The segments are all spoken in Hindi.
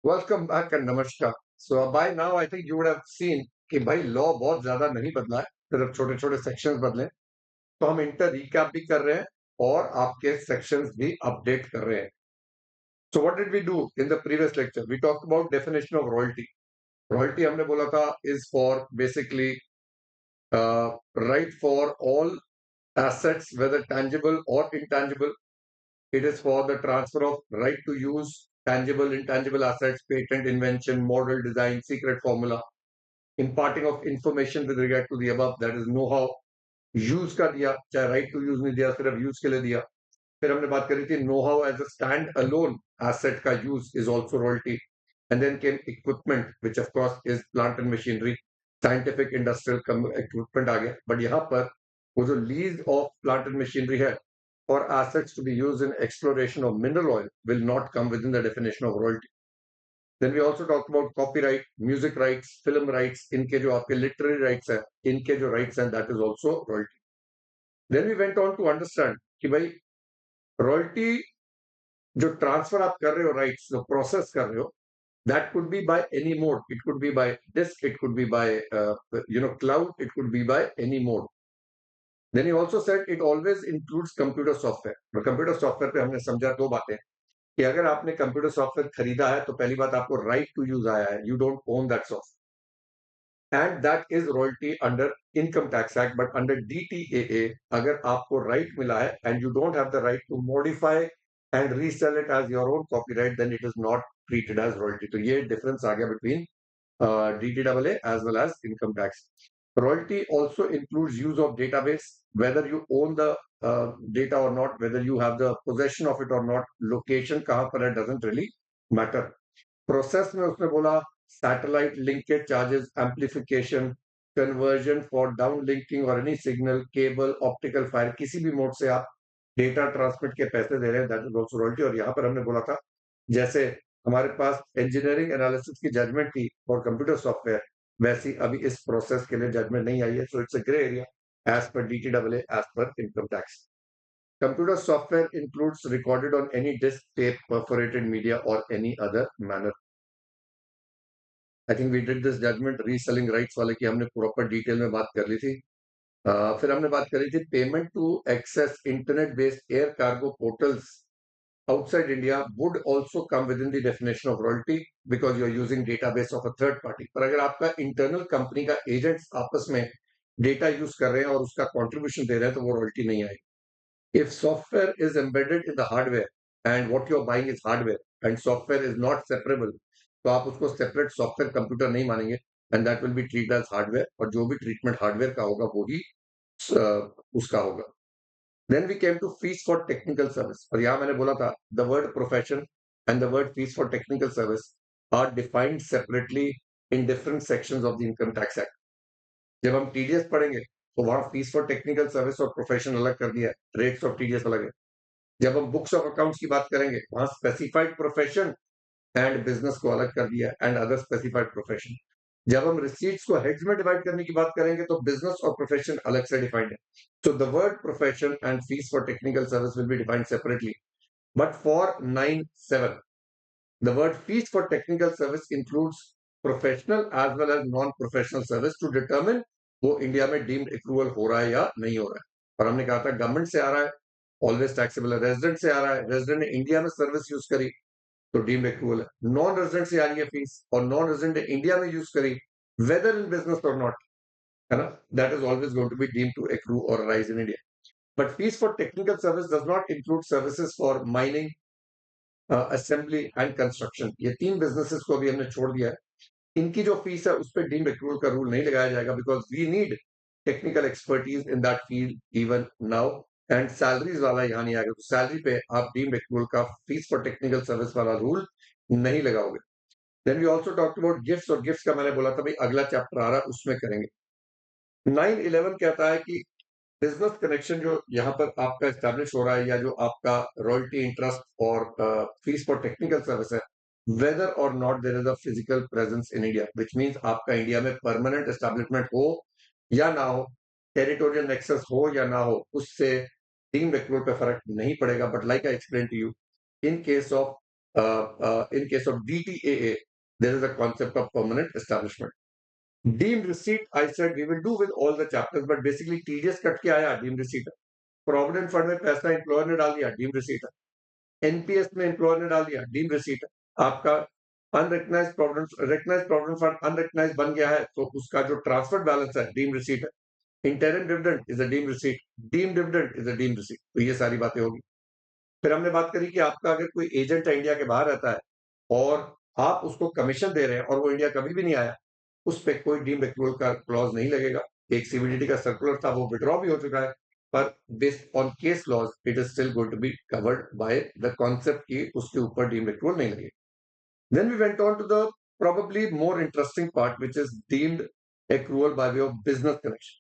वेलकम बैक एंड नमस्कार। So by now I think you would have seen कि भाई लॉ बहुत ज्यादा नहीं बदला है, सिर्फ छोटे छोटे सेक्शंस बदले हैं। तो हम इंटर रिकैप भी कर रहे हैं और आपके सेक्शंस भी अपडेट कर रहे हैं। So what did we do in the previous lecture? We talked about definition of royalty. Royalty हमने बोला था is for basically right for all assets whether tangible or intangible. It is for the transfer of right to use tangible, intangible assets, patent, invention, model, design, secret formula, imparting of information with regard to the above, that is know-how. Use का दिया, चाहे राइट टू यूज नहीं दिया, सिर्फ यूज के लिए दिया। फिर हमने बात करी थी know how as a stand alone asset का use is also royalty. And then came equipment which of course is plant and machinery, scientific industrial equipment आ गया। बट यहाँ पर वो जो lease of plant and machinery है और assets to be used in exploration of mineral oil will not come within the definition of royalty. Then we also talked about copyright, music rights, film rights, इनके जो आपके literary rights हैं, इनके जो rights हैं, that is also royalty. Then we went on to understand कि भाई royalty जो transfer आप कर रहे हो rights, जो process कर रहे हो, that could be by any mode. It could be by disk, it could be by cloud, it could be by any mode. Then he also said it always includes computer software. और computer software पे हमने समझा दो बातें कि अगर आपने कंप्यूटर सॉफ्टवेयर खरीदा है तो पहली बात आपको राइट टू यूज आया है, you don't own that software and that is royalty under income tax act. But under DTAA अगर आपको राइट मिला है and you don't have the right to modify and resell it as your own copyright, then it is not treated as royalty. तो ये डिफरेंस आ गया between DTAA as well as income tax. Royalty also includes use of database, whether you own the data or not, whether you have the possession of it or not, location कहाँ पर है doesn't really matter. Process में उसने बोला satellite linkage charges, amplification, conversion for downlinking or any signal, cable, optical fire, किसी भी मोड से आप डेटा ट्रांसमिट के पैसे दे रहे हैं, दैट इज ऑल्सो रॉयल्टी। और यहाँ पर हमने बोला था जैसे हमारे पास इंजीनियरिंग एनालिसिस की जजमेंट थी और कंप्यूटर सॉफ्टवेयर, वैसी अभी इस प्रोसेस के लिए जजमेंट नहीं आई है। So it's a grey area as per DTAA, as per income tax. Computer software includes recorded on any disk, tape, perforated media, or any other manner. I think we did this judgement reselling rights वाले की हमने प्रॉपर डिटेल में बात कर ली थी। फिर हमने बात करी थी payment to access internet based air cargo portals outside India would also come within the definition of royalty because you are using database of a third party. पर अगर आपका इंटरनल कंपनी का एजेंट्स आपस में डेटा यूज कर रहे हैं और उसका कंट्रीब्यूशन दे रहे हैं तो वो रॉयल्टी नहीं आएगी। If software is embedded in the hardware and what you are buying is hardware and software is not separable, तो आप उसको सेपरेट सॉफ्टवेयर कंप्यूटर नहीं मानेंगे and that will be treated as hardware. और जो भी ट्रीटमेंट हार्डवेयर का होगा वो ही उसका होगा। Then we came to fees for technical service. और यहाँ मैंने बोला था the word profession and the word fees for technical service are defined separately in different sections of the income tax act. जब हम TDS पढ़ेंगे तो वहां फीस फॉर टेक्निकल सर्विस और प्रोफेशन अलग कर दिया है, रेट्स ऑफ TDS अलग है। जब हम बुक्स ऑफ अकाउंट्स की बात करेंगे वहां स्पेसिफाइड प्रोफेशन एंड बिजनेस को अलग कर दिया एंड अदर स्पेसिफाइड प्रोफेशन। जब हम रिसीट्स को हेड्स में डिवाइड करने की बात करेंगे तो बिजनेस और प्रोफेशन अलग से डिफाइंड है। So the word profession and fees for technical service will be defined separately. But for 9(7), the word fees for technical service includes professional as well as non-professional service to determine वो इंडिया में डीम्ड एक्रूवल हो रहा है या नहीं हो रहा है। और हमने कहा था गवर्नमेंट से आ रहा है ऑलवेज टैक्सेबल है, रेजिडेंट से आ रहा है, रेजिडेंट ने इंडिया में सर्विस यूज करी तो डीम्ड एक्रूवल है। नॉन रेजिडेंट से आ रही है फीस और नॉन रेजिडेंट ने इंडिया में यूज करी वेदर इन बिजनेस और नॉट, है ना, that is always going to be deemed to accrue और arise in India. But fees for technical service does not include services for mining, assembly and construction. ये तीन बिजनेसेस को अभी हमने छोड़ दिया है। इनकी जो फीस है उस पर डीम्ड एक्रूवल का रूल नहीं लगाया जाएगा because we need technical expertise in that field even now and salaries वाला यहाँ नहीं आएगा। तो सैलरी पे आप डीम्ड एक्रूवल का फीस फॉर टेक्निकल सर्विस वाला रूल नहीं लगाओगे। Then we also talk about gifts, और गिफ्ट्स का मैंने बोला था भाई अगला चैप्टर आ रहा है उसमें करेंगे। 9(11) कहता है कि बिजनेस कनेक्शन जो यहाँ पर आपका एस्टेब्लिश हो रहा है या जो आपका रॉयल्टी इंटरेस्ट और फीस फॉर टेक्निकल सर्विस है, वेदर और not there is a physical presence in India, which means आपका इंडिया में परमानेंट एस्टेब्लिशमेंट हो या ना हो, टेरिटोरियल नेक्सस हो या ना हो, उससे डीम्ड एक्रूवल पे फर्क नहीं पड़ेगा। But like I explain to you, in case of in case of DTAA, there is a concept of permanent establishment. Deemed receipt, I said we will do with all the chapters, but basically TDS cut के आया, deemed receipt है. Provident fund में पैसा employer ने डाल दिया, deemed receipt है. एनपीएस में एम्प्लॉयर ने डाल दिया, डीम रिसीट है. आपका recognized provident fund unrecognized बन गया है, तो उसका जो ट्रांसफर बैलेंस है डीम रिसीट है. Interim dividend is a deem receipt, deem dividend is a deem receipt. तो ये सारी बातें होगी. फिर हमने बात करी कि आपका अगर कोई एजेंट है इंडिया के बाहर रहता है और आप उसको कमीशन दे रहे हैं और वो इंडिया कभी भी नहीं आया, उस पर कोई डीम एक्रूअल का क्लॉज नहीं लगेगा. एक सीबीडीटी का सर्कुलर था, वो विड्रॉ भी हो चुका है, पर based on case laws it is still going to be covered by the concept की उसके ऊपर डीम एक्रूअल नहीं लगेगा. Then we went on to the probably more interesting part, which is deemed accrual by way of business connection.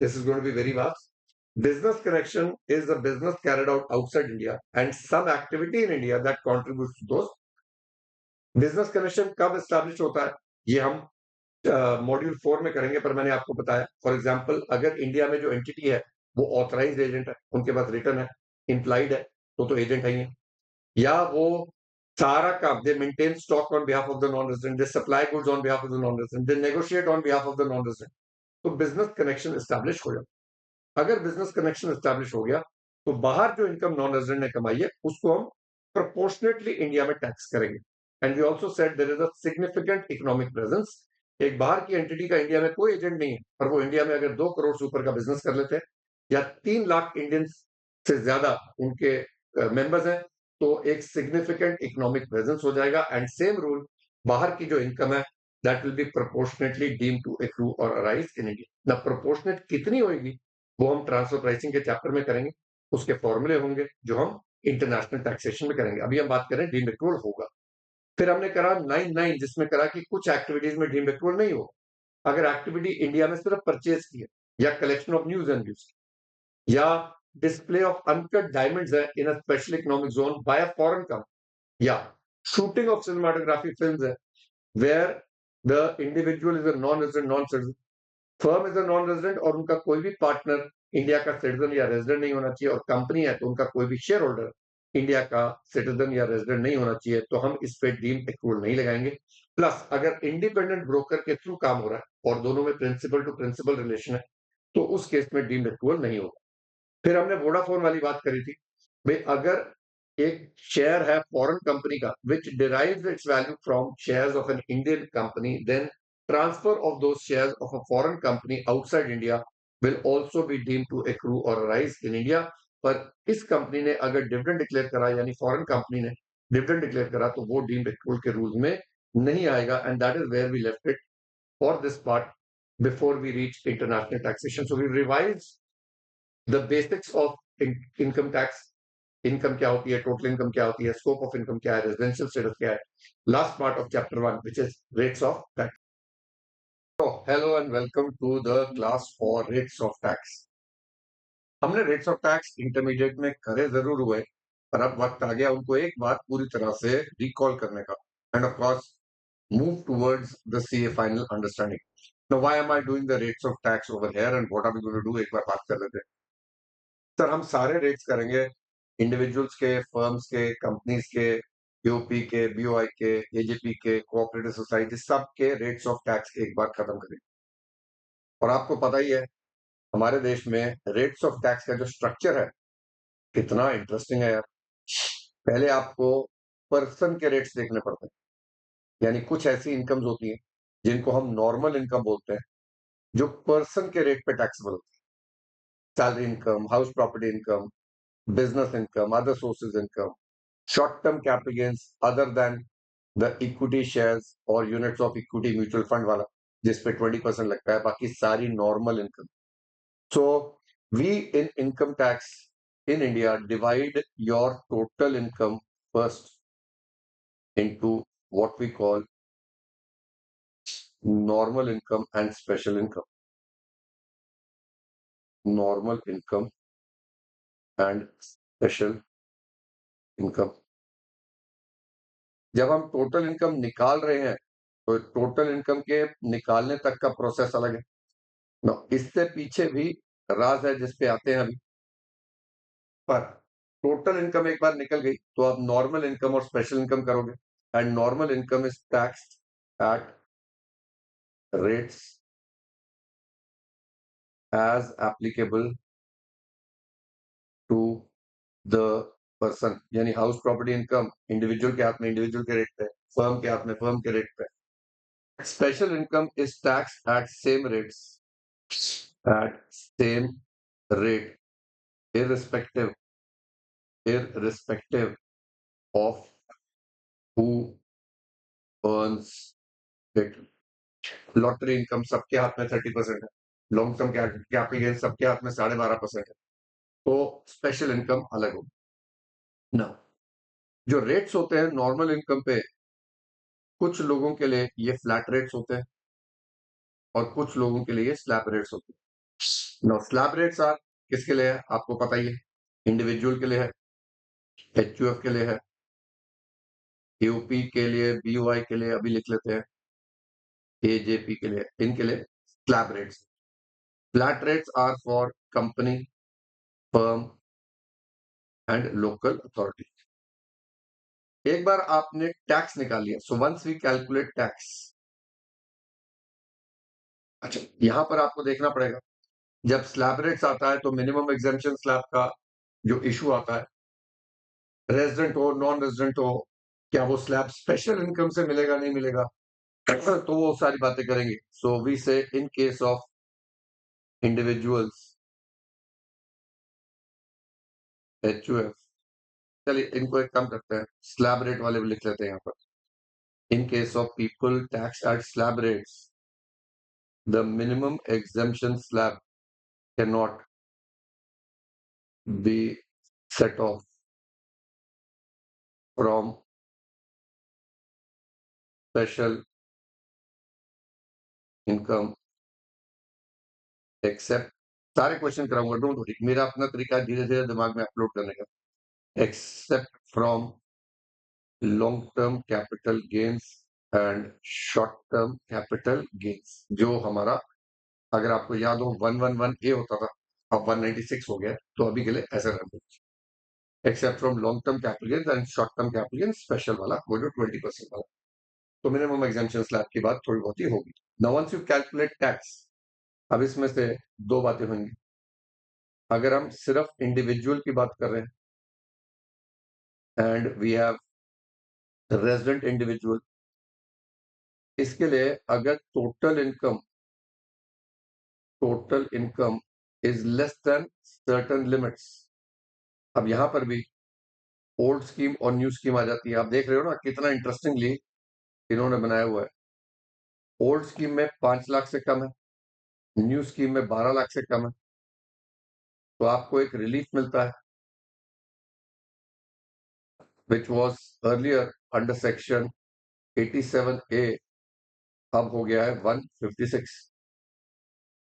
This is going to be very vast. Business connection is a business carried out outside India and some activity in India that contributes to those. Business connection कब establish होता है, ये हम मॉड्यूल 4 में करेंगे, पर मैंने आपको बताया. फॉर एग्जाम्पल, अगर इंडिया में जो एंटिटी है वो ऑथराइज्ड एजेंट है, उनके पास रिटर्न है, इम्प्लाइड है, तो एजेंट है ही है. या वो सारा काम, दे maintain stock on behalf of the non resident, they supply goods on behalf of the non resident, they negotiate on behalf of the non resident, तो बिजनेस कनेक्शन एस्टैब्लिश हो जाता. अगर बिजनेस कनेक्शन एस्टैब्लिश हो गया, तो बाहर जो इनकम नॉन रेजिडेंट ने कमाई है उसको हम प्रोपोर्शनेटली इंडिया में टैक्स करेंगे. And we also said there is a significant economic presence. एक बाहर की एंटिटी का इंडिया में कोई एजेंट नहीं है, और वो इंडिया में अगर 2 करोड़ से ऊपर का बिजनेस कर लेते हैं या 3 लाख इंडियंस से ज्यादा उनके मेंबर्स हैं, तो एक सिग्निफिकेंट इकोनॉमिक प्रेजेंस हो जाएगा. एंड सेम रूल, बाहर की जो इनकम है that will be proportionately deem to accrue और अराइज इन इंडिया. ना प्रोपोर्शनेट कितनी होगी वो हम ट्रांसफर प्राइसिंग के चैप्टर में करेंगे, उसके फॉर्मूले होंगे जो हम इंटरनेशनल टैक्सेशन में करेंगे. अभी हम बात करें डीम एक्रूअल होगा. फिर हमने करा 9(9), जिसमें करा कि कुछ एक्टिविटीज में डीम एक्रूअल नहीं हो. अगर एक्टिविटी इंडिया में सिर्फ परचेज की है, या collection of news and views, या डिस्प्ले ऑफ अनकट डायमंड्स है in a special economic zone by a foreign company, या शूटिंग ऑफ सिनेमाटोग्राफी फिल्म्स है where the individual is a non resident non citizen, firm is a non resident और उनका कोई भी पार्टनर इंडिया का सिटीजन या रेजिडेंट नहीं होना चाहिए, और कंपनी है तो उनका कोई भी शेयर होल्डर इंडिया का सिटीजन या रेजिडेंट नहीं होना चाहिए, तो हम इस पे डीम एक्रूअल नहीं लगाएंगे. प्लस अगर इंडिपेंडेंट ब्रोकर के थ्रू काम हो रहा है और दोनों में प्रिंसिपल टू प्रिंसिपल रिलेशन है, तो उस केस में डीम एक्रूअल नहीं होगा. फिर हमने वोडाफोन वाली बात करी थी. भाई अगर एक शेयर है फॉरेन कंपनी का which derives its value from shares of an Indian company, then transfer of those shares of a foreign company outside India will also be deemed to accrue or arise in India. पर इस कंपनी ने अगर डिविडेंड डिक्लेयर करा, यानी फॉरेन कंपनी ने डिविडेंड डिक्लेयर करा, तो वो डीम्ड एक्रूअल के रूल में नहीं आएगा. And that is where we left it for this part before we reach international taxation. So we revise the basics of income tax. Income क्या होती है, टोटल इनकम क्या होती है, स्कोप ऑफ इनकम क्या है, रेजिडेंशियल स्टेटस क्या है. Last part of chapter 1 which is rates of tax. Hello and welcome to the class for rates of tax. हमने रेट्स ऑफ टैक्स इंटरमीडिएट में करे जरूर हुए, पर अब वक्त आ गया उनको एक बार पूरी तरह से रिकॉल करने का, and of course move towards the CA final understanding. Now why am I doing the rates of tax over here and what are we going to do, एक बार बात कर लेते हैं. सर हम सारे रेट्स करेंगे, इंडिविजुअल्स के, फर्म्स के, कंपनीज के, पीओपी के, बीओआई के, एजेपी के, कोऑपरेटिव सोसाइटी, सब के रेट्स ऑफ टैक्स एक बार खत्म करेंगे. और आपको पता ही है हमारे देश में रेट्स ऑफ टैक्स का जो स्ट्रक्चर है कितना इंटरेस्टिंग है यार. पहले आपको पर्सन के रेट्स देखने पड़ते हैं, यानी कुछ ऐसी इनकम्स होती हैं जिनको हम नॉर्मल इनकम बोलते हैं, जो पर्सन के रेट पे टैक्सेबल होती है. Salary income, house property income, business income, other sources income, short term capital gains other than the equity shares और units of equity mutual fund वाला, जिसपे 20% लगता है, बाकी सारी normal income. So we in income tax in India divide your total income first into what we call normal income and special income. Normal income and special income. जब हम टोटल इनकम निकाल रहे हैं तो टोटल इनकम के निकालने तक का प्रोसेस अलग है ना, इससे पीछे भी राज है जिस पे आते हैं अभी. पर टोटल इनकम एक बार निकल गई तो आप नॉर्मल इनकम और स्पेशल इनकम करोगे, and normal income is taxed at rates as applicable to the person, यानी हाउस प्रॉपर्टी इनकम इंडिविजुअल के हाथ में इंडिविजुअल के रेट पे, फर्म के हाथ में फर्म के रेट पे. Special income is tax at same rate irrespective irrespective of who earns it. Lottery income सबके हाथ में 30% है, लॉन्ग टर्म कैपिटल गेन सबके हाथ में 12.5% है, तो स्पेशल इनकम अलग होगी ना. जो रेट्स होते हैं नॉर्मल इनकम पे, कुछ लोगों के लिए ये फ्लैट रेट्स होते हैं और कुछ लोगों के लिए ये स्लैब रेट्स होते हैं. नो स्लैब रेट्स आर किसके लिए है आपको पता ही है, इंडिविजुअल के लिए है, एचयूएफ के लिए है, यूपी के लिए, बीयूआई के लिए अभी लिख लेते हैं, एजेपी के लिए, इनके लिए slab rates. Flat rates are for company, firm and local authority. एक बार आपने टैक्स निकाल लिया, so once we calculate tax. अच्छा, यहां पर आपको देखना पड़ेगा, जब स्लैब रेट्स आता है तो मिनिमम एग्जेम्पशन स्लैब का जो इशू आता है, रेजिडेंट हो नॉन रेजिडेंट हो, क्या वो स्लैब स्पेशल इनकम से मिलेगा नहीं मिलेगा, तो वो सारी बातें करेंगे. सो वी से इन केस ऑफ इंडिविजुअल्स एचयूएफ, चलिए इनको एक काम करते हैं, स्लैब रेट वाले भी लिख लेते हैं यहाँ पर. इन case of people tax at slab rates, the minimum exemption slab can not be set off from special income except, सारे क्वेश्चन कराऊंगा, डोंट वरी, मेरा अपना तरीका है धीरे धीरे दिमाग में अपलोड करने का. Except from long term capital gains and short term capital gains. जो हमारा, अगर आपको याद हो 111 ए होता था, अब 196 हो गया, तो अभी के लिए ऐसा रहता है. Except from long term capital gains and short term capital gains, special वाला वो जो 20% वाला, तो मिनिमम एग्जेम्पशन स्लैब की बात थोड़ी बहुत ही होगी. Now once you calculate tax, अब इसमें से दो बातें होंगी. अगर हम सिर्फ इंडिविजुअल की बात कर रहे हैं and we have resident individual, इसके लिए अगर total income is less than certain limits, अब यहां पर भी ओल्ड स्कीम और न्यू स्कीम आ जाती है. आप देख रहे हो ना कितना इंटरेस्टिंगली इन्होंने बनाया हुआ है. ओल्ड स्कीम में 5 लाख से कम है, न्यू स्कीम में 12 लाख से कम है, तो आपको एक रिलीफ मिलता है, which was earlier under section 87A, अब हो गया है 156.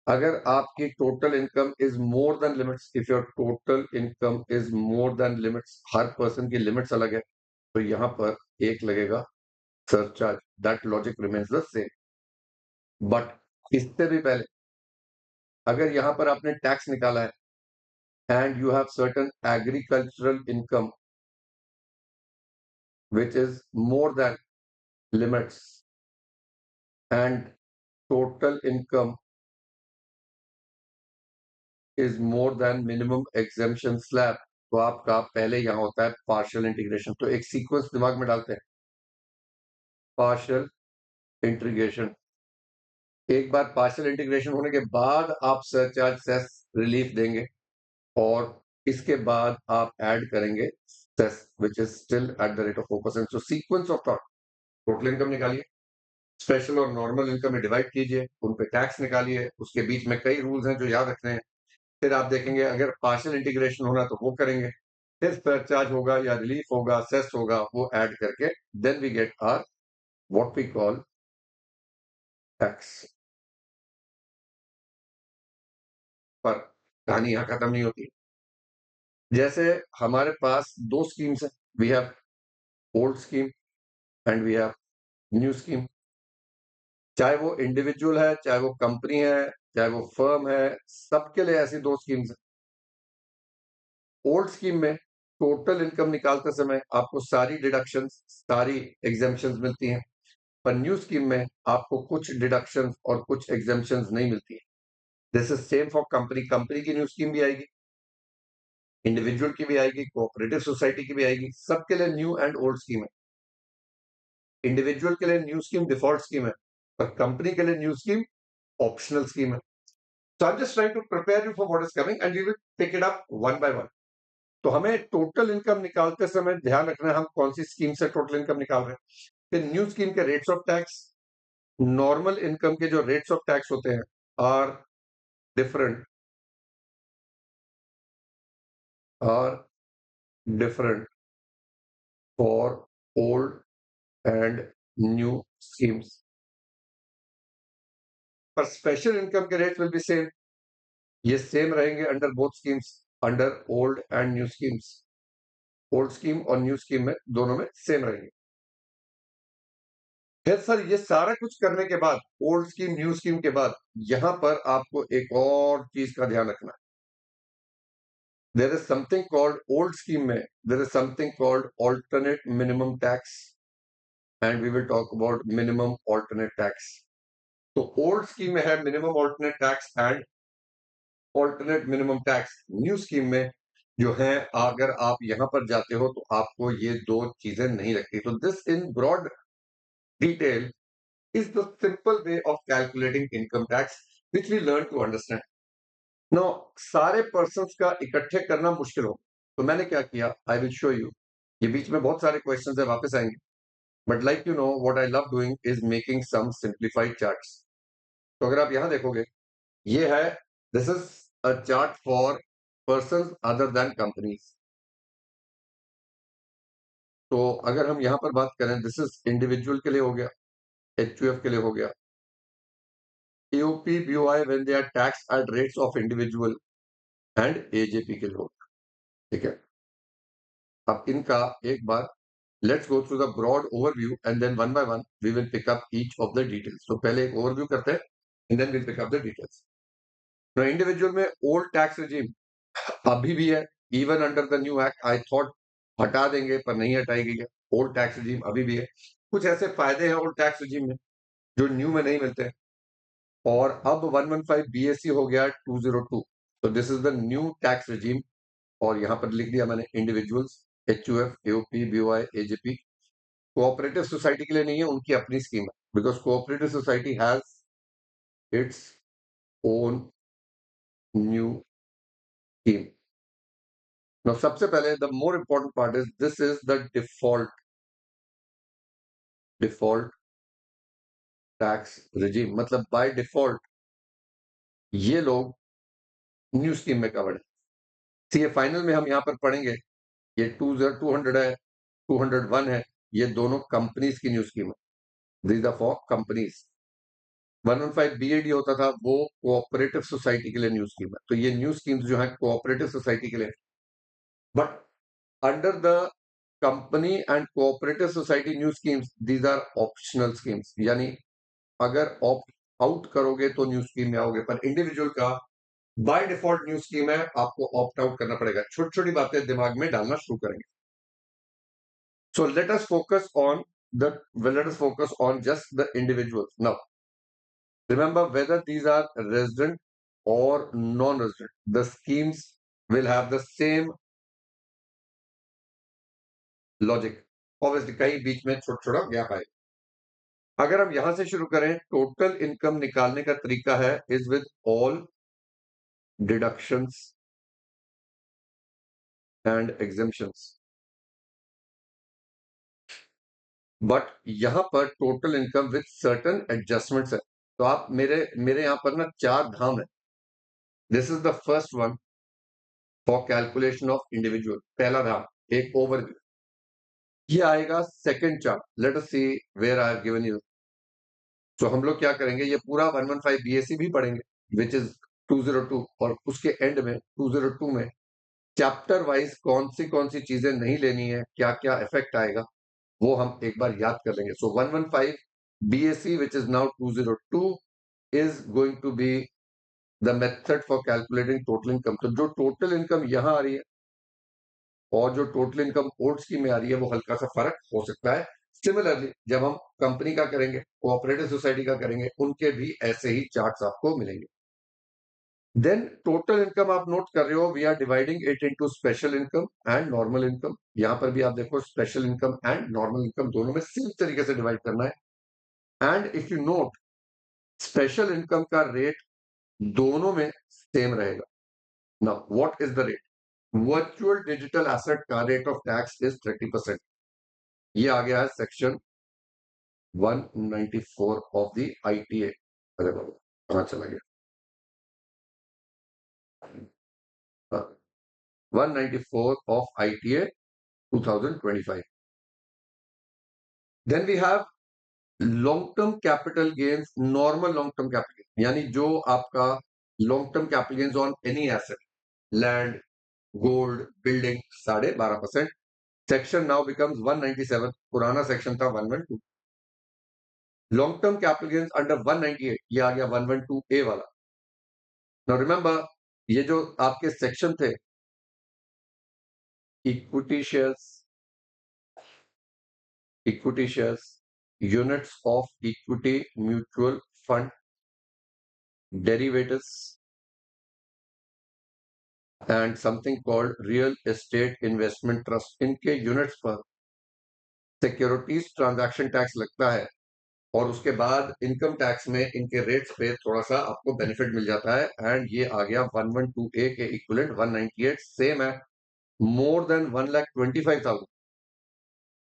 अगर आपकी total income is more then limits, if your total income is more then limits, her person की लिमिट्स अलग है, तो यहां पर एक लगेगा surcharge. That logic remains the same. But इससे भी पहले, अगर यहां पर आपने टैक्स निकाला है and you have certain agricultural income which is more then limits and total income is more then minimum exemption slab, तो आपका पहले यहां होता है पार्शियल इंटीग्रेशन. तो एक सीक्वेंस दिमाग में डालते हैं, पार्शियल इंटीग्रेशन. एक बार पार्शियल इंटीग्रेशन होने के बाद आप सरचार्ज सेस रिलीफ देंगे, और इसके बाद आप ऐड करेंगे cess which is still at the rate of 4%. So sequence of thought, total income निकालिए, स्पेशल और नॉर्मल इनकम में डिवाइड कीजिए, उन पे टैक्स निकालिए, उसके बीच में कई रूल्स हैं जो याद रखने हैं. फिर आप देखेंगे अगर पार्शियल इंटीग्रेशन होना तो वो करेंगे, फिर सरचार्ज होगा या रिलीफ होगा, सेस होगा, वो ऐड करके then we get our what we call tax. पर कहानी यहां खत्म नहीं होती. जैसे हमारे पास दो स्कीम्स हैं, we have old scheme and we have new scheme. चाहे वो इंडिविजुअल है, चाहे वो कंपनी है, चाहे वो फर्म है, सबके लिए ऐसी दो स्कीम्स हैं. ओल्ड स्कीम में टोटल इनकम निकालते समय आपको सारी डिडक्शंस, सारी एग्जेम्पशंस मिलती हैं, पर न्यू स्कीम में आपको कुछ डिडक्शंस और कुछ एग्जेम्पशंस नहीं मिलती है। This is same for company. Company की न्यू स्कीम भी आएगी, इंडिविजुअल की भी आएगी, कोऑपरेटिव सोसाइटी की भी आएगी, सबके लिए न्यू एंड ओल्ड स्कीम है। इंडिविजुअल के लिए न्यू स्कीम डिफॉल्ट स्कीम है, पर कंपनी के लिए न्यू स्कीम ऑप्शनल स्कीम है। So I'm just trying to prepare you for what is coming and we will pick it up one by one. तो हमें टोटल इनकम निकालते समय ध्यान रखना है हम कौन सी स्कीम से टोटल इनकम निकाल रहे हैं। फिर न्यू स्कीम के rates of tax, normal income के जो रेट्स ऑफ टैक्स होते हैं are different are different for old and new schemes, पर स्पेशल इनकम के रेट्स विल बी सेम। ये सेम रहेंगे under both schemes, under old and new schemes. Old scheme और न्यू स्कीम में दोनों में सेम रहेंगे। फिर सर ये सारा कुछ करने के बाद, ओल्ड स्कीम न्यू स्कीम के बाद, यहां पर आपको एक और चीज का ध्यान रखना है। There is something called old scheme में, there is something called alternate minimum tax and we will talk about minimum alternate tax. तो ओल्ड स्कीम में है minimum alternate tax and alternate minimum tax. New scheme में जो है, अगर आप यहां पर जाते हो तो आपको ये दो चीजें नहीं लगती। तो this in broad detail is the simple way of calculating income tax which we learn to understand. Now सारे persons का इकट्ठे करना मुश्किल हो, तो मैंने क्या किया, I will show you। ये बीच में बहुत सारे questions है, वापस आएंगे, but like you know what I love doing is making some simplified charts। तो अगर आप यहां देखोगे, ये है, this is a chart for persons other than companies। तो अगर हम यहां पर बात करें, दिस इज इंडिविजुअल के लिए हो गया, एचयूएफ के लिए हो गया, AOP, BOI when they are taxed at rates of individual and AJP के लोग। ठीक है, अब इनका एक बार let's go through the broad overview and then one by one we will pick up each of the details. तो पहले एक ओवरव्यू करते हैं and then will pick up the details. तो इंडिविजुअल में ओल्ड टैक्स रिजीम अभी भी है, even under the new act. I thought हटा देंगे, पर नहीं हटाई गई है। ओल्ड टैक्स रिजीम अभी भी है। कुछ ऐसे फायदे हैं ओल्ड टैक्स रिजीम में जो न्यू में नहीं मिलते हैं। और अब 115 BAC हो गया 202। तो this is the new tax regime. और यहां पर लिख दिया मैंने individuals, HUF, AOP, BOI, AJP। Cooperative society के लिए नहीं है, उनकी अपनी स्कीम है, because cooperative society has its own new scheme. Now सबसे पहले the more important part is this is the default tax regime. मतलब बाय डिफॉल्ट ये लोग न्यू स्कीम में कवर्ड है। सीए फाइनल में हम यहां पर पढ़ेंगे, ये 200 है, 201 है, ये दोनों कंपनीज की न्यू स्कीम है। These are for companies. 115 BAD होता था, वो कोऑपरेटिव सोसाइटी के लिए न्यू स्कीम है। तो ये न्यू स्कीम्स जो है कोऑपरेटिव सोसाइटी के लिए, but under the company and cooperative society new schemes, these are optional schemes. यानी अगर ऑप्ट आउट करोगे तो न्यू स्कीम में आओगे, पर इंडिविजुअल का बाय डिफॉल्ट न्यू स्कीम है, आपको ऑप्ट आउट करना पड़ेगा। छोटी छोटी बातें दिमाग में डालना शुरू करेंगे। So let us focus on just the individuals. Now, remember whether these are resident or non-resident, the schemes will have the same logic. Obviously, कहीं बीच में छोटा छोटा गैप आए। अगर हम यहां से शुरू करें, टोटल इनकम निकालने का तरीका है is with all deductions and exemptions. But यहां पर total income with certain adjustments है। तो आप मेरे मेरे यहां पर ना चार धाम है। This is the first one for calculation of individual. पहला धाम, एक ओवरव्यू। ये आएगा second chart. Let us see where I have given you. तो हम लोग क्या करेंगे, ये पूरा 115 BAC भी पढ़ेंगे विच इज 202, और उसके एंड में 202 में चैप्टर वाइज कौन सी चीजें नहीं लेनी है, क्या क्या इफेक्ट आएगा, वो हम एक बार याद कर लेंगे। So 115 BAC which is now 202 is going to be the method for calculating total income. तो जो टोटल इनकम यहां आ रही है, और जो टोटल इनकम ओल्ड स्कीम में आ रही है वो हल्का सा फर्क हो सकता है। सिमिलरली जब हम कंपनी का करेंगे, कोऑपरेटिव सोसाइटी का करेंगे, उनके भी ऐसे ही चार्ट्स आपको मिलेंगे। देन टोटल इनकम आप नोट कर रहे हो, we are dividing it into special income and normal income. यहां पर भी आप देखो special income and normal income दोनों में सेम तरीके से डिवाइड करना है। And if you note, special income का रेट दोनों में सेम रहेगा। Now what is the rate? Virtual digital asset का रेट ऑफ टैक्स इज 30%। ये आ गया है सेक्शन 194 ऑफ द आईटीए। अरे बाबा, कहां चला गया? 194 of ITA 2025। Then we have long term capital gains, normal long term capital यानी जो आपका long term capital gains on any asset, land, gold, building, 12.5%। Section now becomes 197, पुराना सेक्शन था 112। Long term capital gains under 198, ये आ गया 112 ए वाला। नाउ रिमेंबर, ये जो आपके सेक्शन थे, equity shares, units of equity mutual fund, derivatives and something called real estate investment trust, इनके यूनिट्स पर सिक्योरिटीज ट्रांजैक्शन टैक्स लगता है और उसके बाद इनकम टैक्स में इनके रेट्स पे थोड़ा सा आपको बेनिफिट मिल जाता है। एंड ये आ गया 112 ए के इक्विवेलेंट 198, सेम है। मोर देन 1,25,000,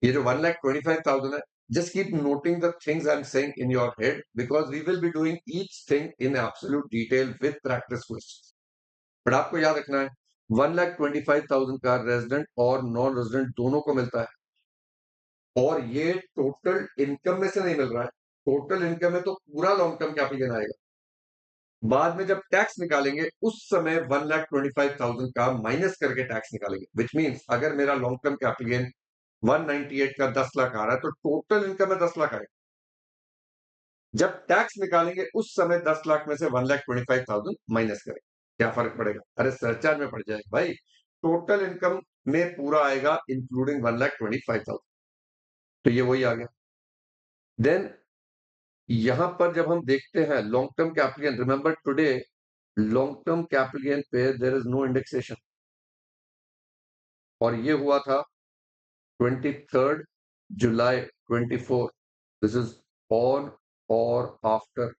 ये जो 1,25,000 है, just keep noting the things I'm saying in your head because we will be doing each thing in absolute detail with practice questions. But आपको याद रखना है 1,25,000 का रेजिडेंट और नॉन रेजिडेंट दोनों को मिलता है और ये टोटल इनकम में से नहीं मिल रहा है। टोटल इनकम में तो पूरा लॉन्ग टर्म कैपिटल आएगा, बाद में जब टैक्स निकालेंगे उस समय 1,25,000 का माइनस करके टैक्स निकालेंगे, विच मीन्स अगर मेरा लॉन्ग टर्म कैपिटल गेन 198 का 10 लाख आ रहा है तो टोटल इनकम में 10 लाख आएगा। जब टैक्स निकालेंगे उस समय 10 लाख में से 1,25,000 माइनस करें, क्या फर्क पड़ेगा? अरे सरचार्ज में पड़ जाएगा भाई। टोटल इनकम में पूरा आएगा इंक्लूडिंग 1,25,000। तो ये वही आ गया। देन यहां पर जब हम देखते हैं long term capital gain, remember today long term capital gain पे देयर इज नो इंडेक्सेशन और ये हुआ था 23 जुलाई 24। दिस इज ऑन और आफ्टर।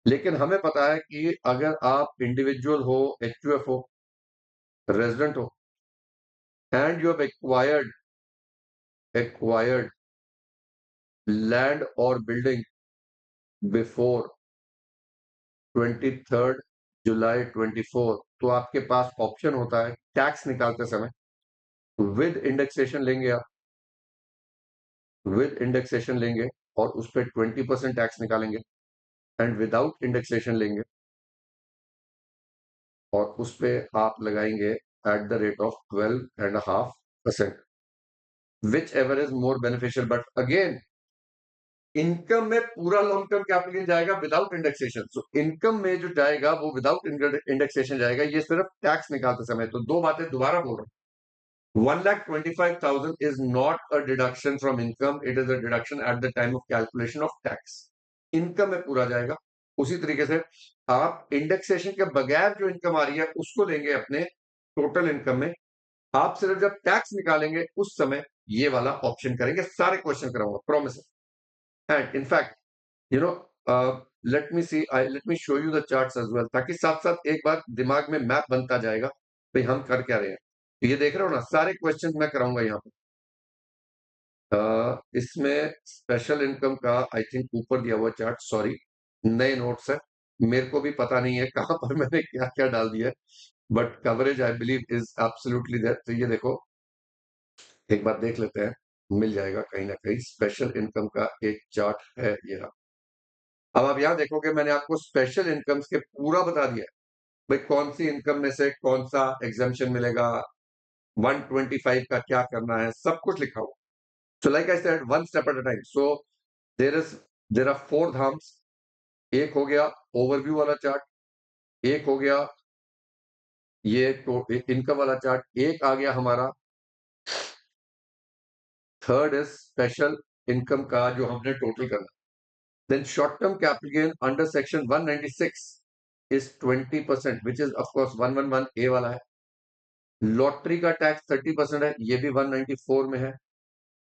लेकिन हमें पता है कि अगर आप इंडिविजुअल हो, एचयूएफ हो, रेजिडेंट हो and you have acquired land और बिल्डिंग बिफोर 23 जुलाई 24, तो आपके पास ऑप्शन होता है टैक्स निकालते समय विद इंडेक्सेशन लेंगे आप, विद इंडेक्सेशन लेंगे और उस पर 20% टैक्स निकालेंगे एंड विदाउट इंडेक्सेशन लेंगे और उस पे आप लगाएंगे eight the rate of 12.5%, which ever is more beneficial. But again income में पूरा लॉन्ग टर्म कैपिटल गेन जाएगा विदाउट इंडेक्सेशन। सो इनकम में जो जाएगा वो विदाउट इंडेक्सेशन जाएगा, ये सिर्फ टैक्स निकालते समय। तो दो बातें दोबारा बोल रहा हूं, 1,25,000 is not a deduction from income, it is a deduction at the time of calculation of tax। Income में पूरा जाएगा। उसी तरीके से आप इंडेक्सेशन के बगैर जो इनकम आ रही है उसको लेंगे अपने टोटल इनकम में। आप सिर्फ जब टैक्स निकालेंगे उस समय ये वाला ऑप्शन करेंगे। सारे क्वेश्चन कराऊंगा, promise. And in fact you know, let me see, let me show you the charts as well, ताकि साथ साथ एक बार दिमाग में मैप बनता जाएगा भाई हम कर क्या रहे हैं। तो ये देख रहे हो ना, सारे क्वेश्चंस मैं कराऊंगा यहाँ पे। इसमें स्पेशल इनकम का आई थिंक ऊपर दिया हुआ चार्ट, सॉरी नए नोट्स है, मेरे को भी पता नहीं है कहां पर मैंने क्या क्या डाल दिया है, but coverage I believe is absolutely there. तो ये देखो, एक बार देख लेते हैं, मिल जाएगा कहीं ना कहीं। स्पेशल इनकम का एक चार्ट है ये रहा। अब आप यहां देखोगे मैंने आपको स्पेशल इनकम्स के पूरा बता दिया है भाई, कौन सी इनकम में से कौन सा एग्जामेशन मिलेगा, 125 का क्या करना है, सब कुछ लिखा हुआ। So like I said, one step at a time. So there is there are 4 धाम्स। एक हो गया ओवरव्यू वाला चार्ट, एक हो गया ये तो इनकम वाला चार्ट एक आ गया हमारा। थर्ड इज स्पेशल इनकम का जो हमने टोटल करना। Then short term capital gain under section 196 is 20%, which is of course 111 A वाला है। लॉटरी का टैक्स 30% है, ये भी 194 में है।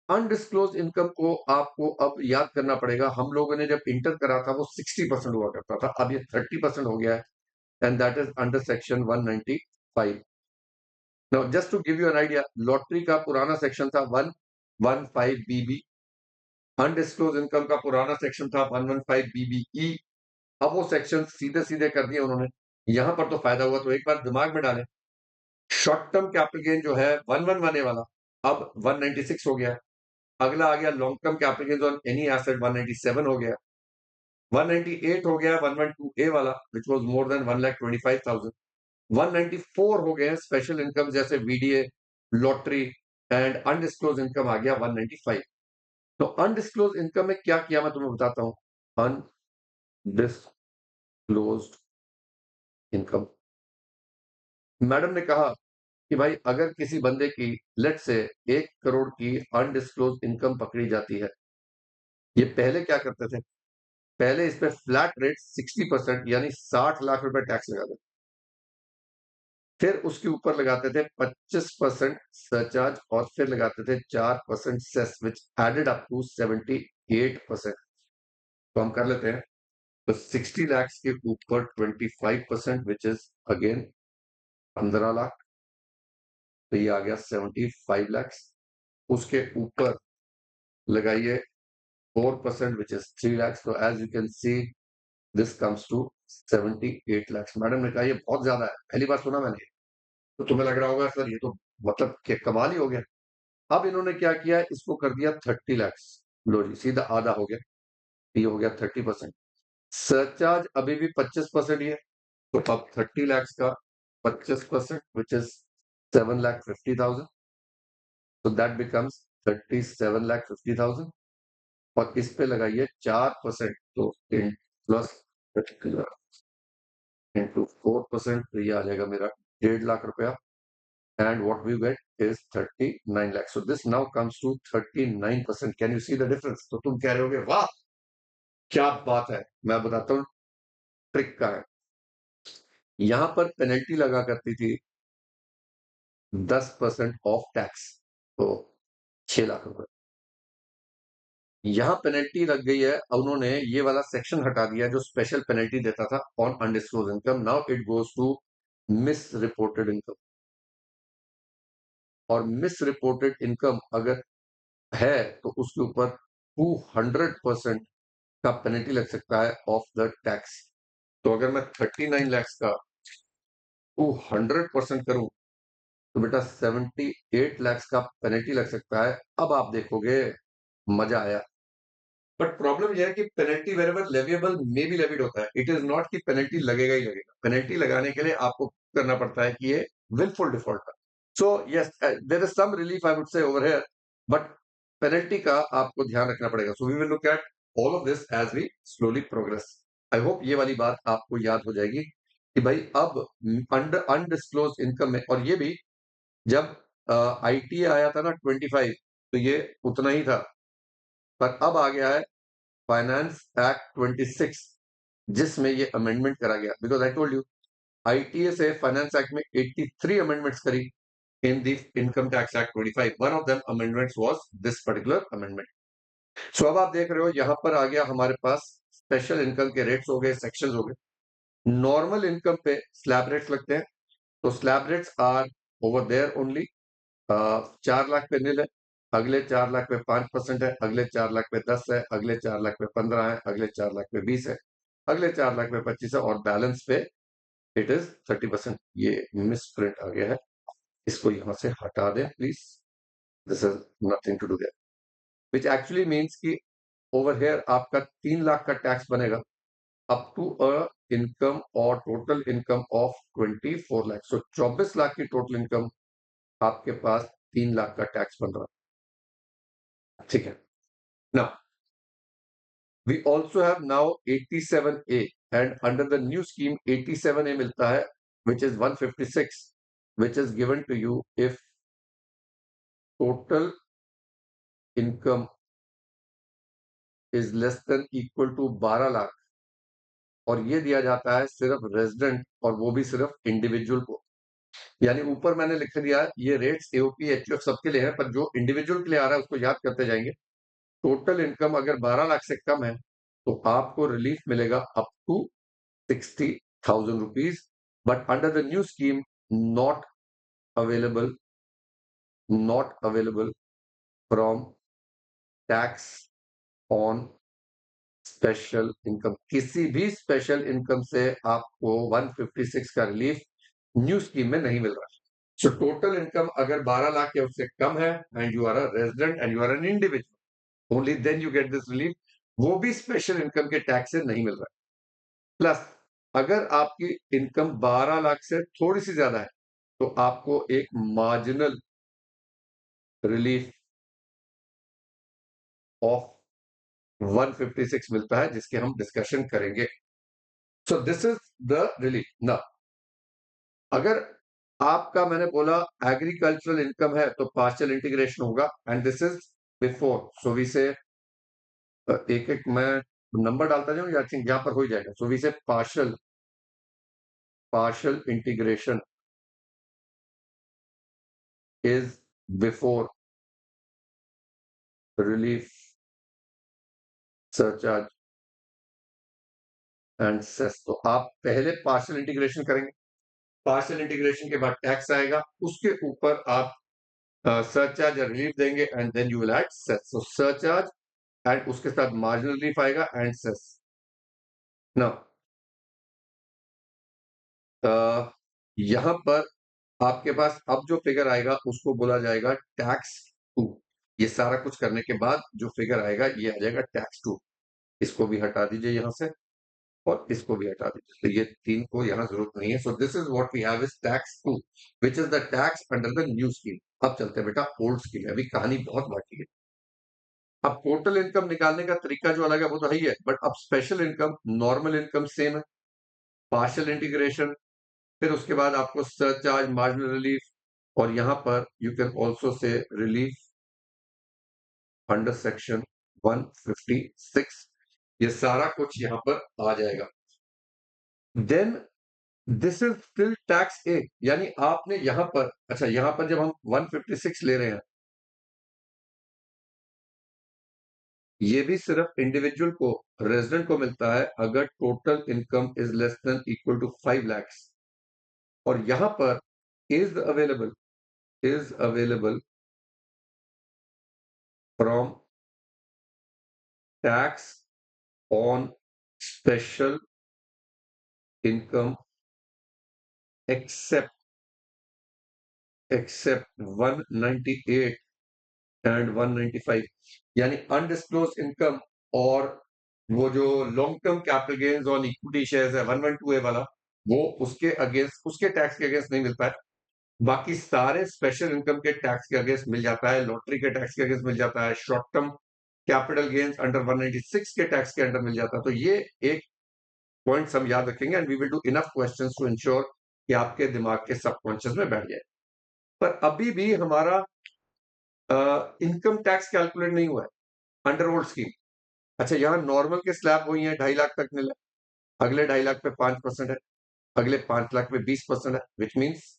अनडिस्क्लोज इनकम को आपको अब याद करना पड़ेगा। हम लोगों ने जब इंटर करा था वो 60% हुआ करता था, अब ये 30% हो गया है, and that is under section 195। Now just to give you an idea, lottery का पुराना सेक्शन था 115 बीबी, अनडिस्क्लोज इनकम का पुराना सेक्शन था 115 बीबीई। अब वो सेक्शन सीधे सीधे कर दिए उन्होंने। यहां पर तो फायदा हुआ, तो एक बार दिमाग में डालें, शॉर्ट टर्म कैपिटल गेन जो है 111 ए वाला अब 196 हो गया। अगला आ गया long term capital gains on any asset, 197 हो गया। 198 हो गया 112 ए वाला, विच वाज मोर देन 1,25,000। 194 हो गए स्पेशल इनकम जैसे VDA, lottery and undisclosed income आ गया 195। तो अनडिस्क्लोज इनकम में क्या किया मैं तुम्हें बताता हूं। अनडिस्क्लोज इनकम, मैडम ने कहा कि भाई अगर किसी बंदे की लेट से 1 करोड़ की अनडिस्क्लोज इनकम पकड़ी जाती है, ये पहले क्या करते थे, पहले इस पे फ्लैट रेट 60% यानी 60 लाख रुपए टैक्स लगाते थे। फिर उसके ऊपर लगाते थे 25% सरचार्ज और फिर लगाते थे 4% cess, which added up to 78%। तो हम कर लेते हैं, तो 60 लैक्स के ऊपर 25%, विच इज अगेन 15 लाख, तो ये आ गया 75 लैक्स। उसके ऊपर लगाइए 4%, विच इज 3 लैक्स। तो as you can see this comes to 78 lakhs. Madam ने कहा ये बहुत ज्यादा है, पहली बार सुना मैंने। तो तुम्हें लग रहा होगा सर ये तो मतलब कि कमाल ही हो गया। अब इन्होंने क्या किया, इसको कर दिया 30 लैक्स। लो जी, सीधा आधा हो गया, ये हो गया 30%। सरचार्ज अभी भी 25% ही है, तो अब 30 लैक्स का 25%, विच इज 7,50,000। तो दैट बिकम्स 37,50,000। और इस पे लगाइए 4%, तो इन प्लस इंटू 4%, तो ये आ जाएगा मेरा 1.5 लाख रुपया। And what we get is 39 lakhs. So this now comes to 39%. Can you see the difference? तो तुम कह रहे होगे वाह क्या बात है। मैं बताता हूँ ट्रिक का है। यहां पर पेनल्टी लगा करती थी 10% ऑफ टैक्स, तो 6 लाख रुपए। यहां पेनल्टी लग गई है, उन्होंने ये वाला सेक्शन हटा दिया जो स्पेशल पेनल्टी देता था on undisclosed income. Now it goes to misreported income. और मिस रिपोर्टेड इनकम अगर है तो उसके ऊपर 200% का पेनल्टी लग सकता है ऑफ द टैक्स। तो अगर मैं 39 लैक्स का 200% करूं तो बेटा 78 लैक्स का पेनल्टी लग सकता है। अब आप देखोगे मजा आया। बट प्रॉब्लम यह है कि पेनल्टी वेरेवर लेविएबल में भी लेविड होता है। इट इज नॉट कि पेनल्टी लगेगा ही लगेगा। पेनल्टी लगाने के लिए आपको करना पड़ता है कि ये विलफुल डिफॉल्ट है। So yes, there is some relief I would say over here, but penalty का आपको ध्यान रखना पड़ेगा। So we will look at all of this as we slowly progress. I hope ये वाली बात आपको याद हो जाएगी कि भाई अब अंडर अनडिस्क्लोज इनकम में, और ये भी जब आईटीए आया था ना 25, तो ये उतना ही था। पर अब आ गया है फाइनेंस एक्ट 26, जिसमें ये अमेंडमेंट करा गया। Because I told you ITA से फाइनेंस एक्ट में 83 अमेंडमेंट्स करी in the Income Tax Act 25. One of them amendments was this particular amendment. So अब आप देख रहे हो यहां पर आ गया हमारे पास स्पेशल इनकम के रेट्स हो गए, सेक्शंस हो गए। नॉर्मल इनकम पे स्लैब रेट्स लगते हैं, तो slab rates are over there only. 4 lakh पे नील है, अगले 4 लाख पे 5% है, अगले 4 लाख पे 10 है, अगले 4 लाख पे 15 है, अगले 4 लाख पे 20 है, अगले 4 लाख पे 25 है, और बैलेंस पे इट इज 30%। ये मिस प्रिंट आ गया है, इसको यहां से हटा दें please. This is nothing to do there, which actually means कि ओवर हेयर आपका 3 लाख का टैक्स बनेगा अप टू अ इनकम और total income of 24 lakh. So 24 lakh की टोटल इनकम, आपके पास 3 लाख का टैक्स बन रहा है। ठीक है। Now we also have now 87A, and under the new scheme 87A मिलता है which is 156, which is given to you if total income is less than equal to 12 lakh, और ये दिया जाता है सिर्फ रेजिडेंट, और वो भी सिर्फ इंडिविजुअल को। यानी ऊपर मैंने लिख दिया ये रेट्स एओपी एचयूएफ सबके लिए है, पर जो इंडिविजुअल के लिए आ रहा है उसको याद करते जाएंगे। टोटल इनकम अगर 12 लाख से कम है तो आपको रिलीफ मिलेगा up to 60,000 rupees, but under the new scheme not available, not available from tax on special income. किसी भी स्पेशल इनकम से आपको 156 का रिलीफ न्यू स्कीम में नहीं मिल रहा। सो टोटल इनकम अगर 12 लाख या उससे कम है and you are a resident and you are an individual, only then you get this relief, वो भी स्पेशल इनकम के टैक्स से नहीं मिल रहा। प्लस अगर आपकी इनकम 12 लाख से थोड़ी सी ज्यादा है तो आपको एक मार्जिनल रिलीफ ऑफ 156 मिलता है, जिसके हम डिस्कशन करेंगे। So this is the relief ना। अगर आपका मैंने बोला एग्रीकल्चरल इनकम है तो पार्शियल इंटीग्रेशन होगा, and this is before, so we say एक एक मैं नंबर डालता जाऊं या थिंक यहां पर हो जाएगा। So we say partial, partial integration is before relief surcharge and cess. तो आप पहले पार्शियल इंटीग्रेशन करेंगे, पार्शियल इंटीग्रेशन के बाद टैक्स आएगा, उसके ऊपर आप सरचार्ज या रिलीफ देंगे, and then you will add cess. So surcharge and उसके साथ मार्जिनल रिलीफ आएगा एंड सेस। नाउ यहां पर आपके पास अब जो फिगर आएगा उसको बोला जाएगा टैक्स टू। ये सारा कुछ करने के बाद जो फिगर आएगा ये आ जाएगा टैक्स टू। इसको भी हटा दीजिए यहां से और इसको भी हटा दीजिए, तो ये तीन को यहां जरूरत नहीं है। So this is what we have is tax two, which is the tax under the new scheme. अब चलते हैं बेटा ओल्ड स्कीम में, अभी कहानी बहुत बाकी है। अब टोटल इनकम निकालने का तरीका जो अलग है वो तो है ही है, बट अब special income, normal income same है, पार्शियल इंटीग्रेशन, फिर उसके बाद आपको सरचार्ज, मार्जिनल रिलीफ, और यहां पर you can also say relief under section 156। ये सारा कुछ यहां पर आ जाएगा। Then this is still tax A, यानी आपने यहां पर, अच्छा यहां पर जब हम 156 ले रहे हैं, ये भी सिर्फ इंडिविजुअल को, रेजिडेंट को मिलता है अगर total income is less than equal to 5 lakhs। और यहां पर is available, is available from tax on special income except, except 198 and 195, यानी अनडिस्क्लोज इनकम, और वो जो long term capital gains on equity shares है 112A वाला, वो उसके अगेंस्ट, उसके टैक्स के अगेंस्ट नहीं मिलता है। बाकी सारे स्पेशल इनकम के टैक्स के अगेंस्ट मिल जाता है, लॉटरी के टैक्स के अगेंस्ट मिल जाता है, short term capital gains under 196 के टैक्स के अंडर मिल जाता है। तो ये एक पॉइंट्स हम याद रखेंगे, and we will do enough questions to ensure कि आपके दिमाग के सबकॉन्शियस में बैठ जाए। पर अभी भी हमारा इनकम टैक्स कैलकुलेट नहीं हुआ है अंडर ओल्ड स्कीम। अच्छा यहाँ नॉर्मल के स्लैब हुई है 2.5 लाख तक मिला, अगले 2.5 लाख पे 5% है, अगले 5 लाख पे 20% है, विच मीन्स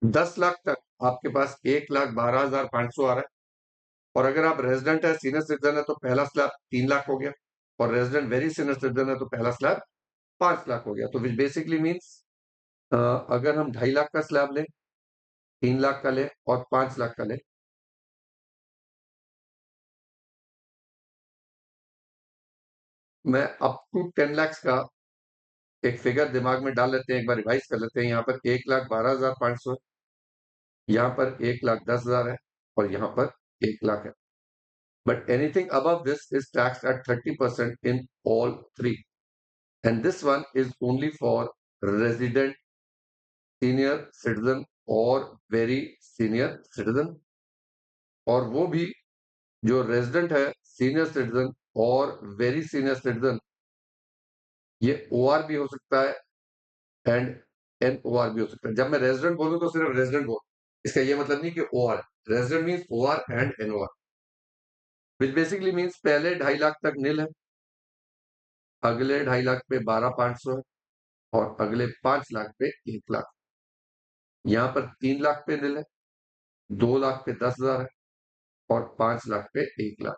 10 लाख तक आपके पास 1,12,500 आ रहा है। और अगर आप रेजिडेंट है, सीनियर सिटीजन है, तो पहला स्लैब 3 लाख हो गया, और रेजिडेंट वेरी सीनियर सिटीजन है तो पहला स्लैब 5 लाख हो गया। तो विच बेसिकली मीन्स अगर हम 2.5 लाख का स्लैब लें, 3 लाख का लें और 5 लाख का लें, मैं अप टू 10 lakhs का एक फिगर दिमाग में डाल लेते हैं, एक बार रिवाइज कर लेते हैं। यहाँ पर 1,12,500, यहाँ पर 1,10,000 है, और यहाँ पर 1 लाख है। But anything above this is tax at 30% in all three, and this one is only for resident, senior citizen और वेरी सीनियर सिटीजन। और वो भी जो रेजिडेंट है, सीनियर सिटीजन और वेरी सीनियर सिटीजन, ये ओआर भी हो सकता है एंड NOR भी हो सकता है। जब मैं रेजिडेंट बोलूँ तो सिर्फ रेजिडेंट बोल, इसका ये मतलब नहीं कि OR है। Resident means OR and NOR, which basically means पहले 2.5 लाख तक निल है, अगले 2.5 लाख पे 12,500 है और अगले 5 लाख पे 1 लाख। यहाँ पर 3 लाख पे निल है, 2 लाख पे 10,000 है और 5 लाख पे 1 लाख।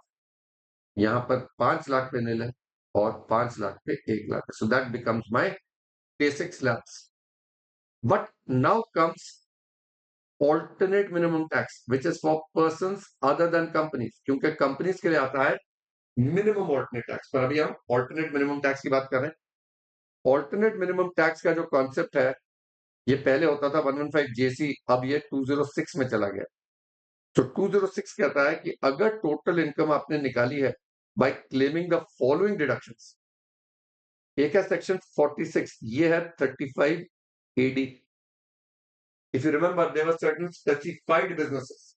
यहाँ पर 5 लाख पे निल है और 5 लाख पे 1 lakh. So that becomes my basic slabs. But now comes alternate minimum tax which is for persons other than companies, क्योंकि कंपनीज के लिए आता है मिनिमम ऑल्टरनेट टैक्स, पर अभी हम ऑल्टरनेट मिनिमम टैक्स की बात कर रहे हैं। ऑल्टरनेट मिनिमम टैक्स का जो कॉन्सेप्ट है, ये पहले होता था 115 जेसी, अब ये 206 में चला गया। तो 206 कहता है कि अगर टोटल इनकम आपने निकाली है by claiming the following deductions, एक है सेक्शन 46, ये है 35 AD. If you remember there were certain specified businesses,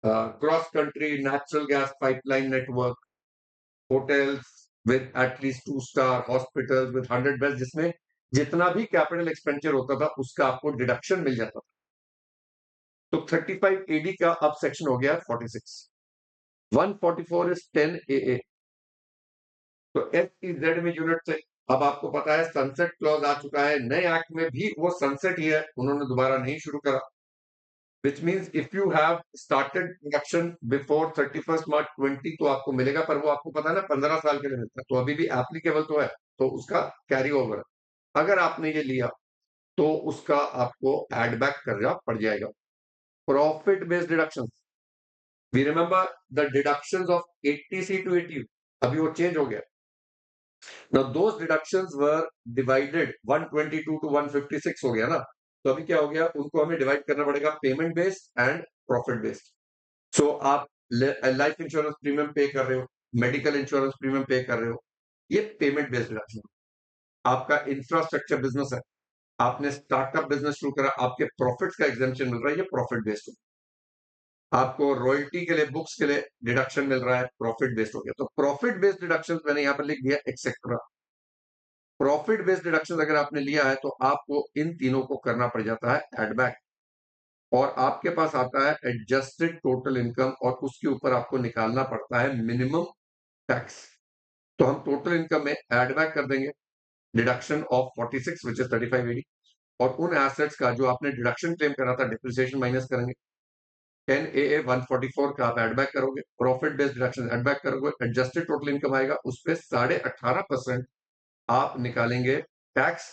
cross country natural gas pipeline network, hotels with at least 2-star, hospitals with 100 bed, जिसमें जितना भी कैपिटल एक्सपेंडिचर होता था उसका आपको डिडक्शन मिल जाता था। तो 35 एडी का अब सेक्शन हो गया 46। 144 इज 10 AA। तो SEZ में यूनिट से अब आपको पता है सनसेट क्लॉज आ चुका है नए एक्ट में भी, वो सनसेट ही है, उन्होंने दोबारा नहीं शुरू करा। Which means if you have started deduction before 31 मार्च 20 तो आपको मिलेगा, पर वो आपको पता है ना 15 साल के लिए मिलता है, तो अभी भी एप्लीकेबल तो है, तो उसका कैरी ओवर है। अगर आपने ये लिया तो उसका आपको एड बैक करना पड़ जाएगा। Profit based deduction, we remember the deductions of 80C to 80, अभी वो चेंज हो गया। Now those deductions were divided 122 to 156 हो गया ना, तो अभी क्या हो गया, उनको हमें डिवाइड करना पड़ेगा payment based and profit based. So आप लाइफ इंश्योरेंस प्रीमियम पे कर रहे हो, मेडिकल इंश्योरेंस प्रीमियम पे कर रहे हो, ये पेमेंट बेस्ड डिडक्शन। आपका इंफ्रास्ट्रक्चर बिजनेस है, आपने स्टार्टअप बिजनेस शुरू करा, आपके प्रॉफिट्स का एग्जाम्पशन मिल रहा है, ये प्रॉफिट बेस्ड हो। आपको रॉयल्टी के लिए, बुक्स के लिए डिडक्शन मिल रहा है, प्रॉफिट बेस्ड हो गया। तो प्रॉफिट बेस्ड डिडक्शन मैंने यहाँ पर लिख दिया एक्सेट्रा। प्रॉफिट बेस्ड डिडक्शन अगर आपने लिया है तो आपको इन तीनों को करना पड़ जाता है एड बैक, और आपके पास आता है एडजस्टेड टोटल इनकम, और उसके ऊपर आपको निकालना पड़ता है मिनिमम टैक्स। तो हम टोटल इनकम में एड बैक कर देंगे डिडक्शन ऑफ 46 विच इज 3580, और उन एसेट्स का जो आपने डिडक्शन क्लेम करा था डिप्रिसिएशन माइनस करेंगे। 10 AA 144 का आप एड बैक करोगे, profit based deduction add back करोगे, एडजस्टेड टोटल इनकम आएगा, उस पर 18.5% आप निकालेंगे टैक्स,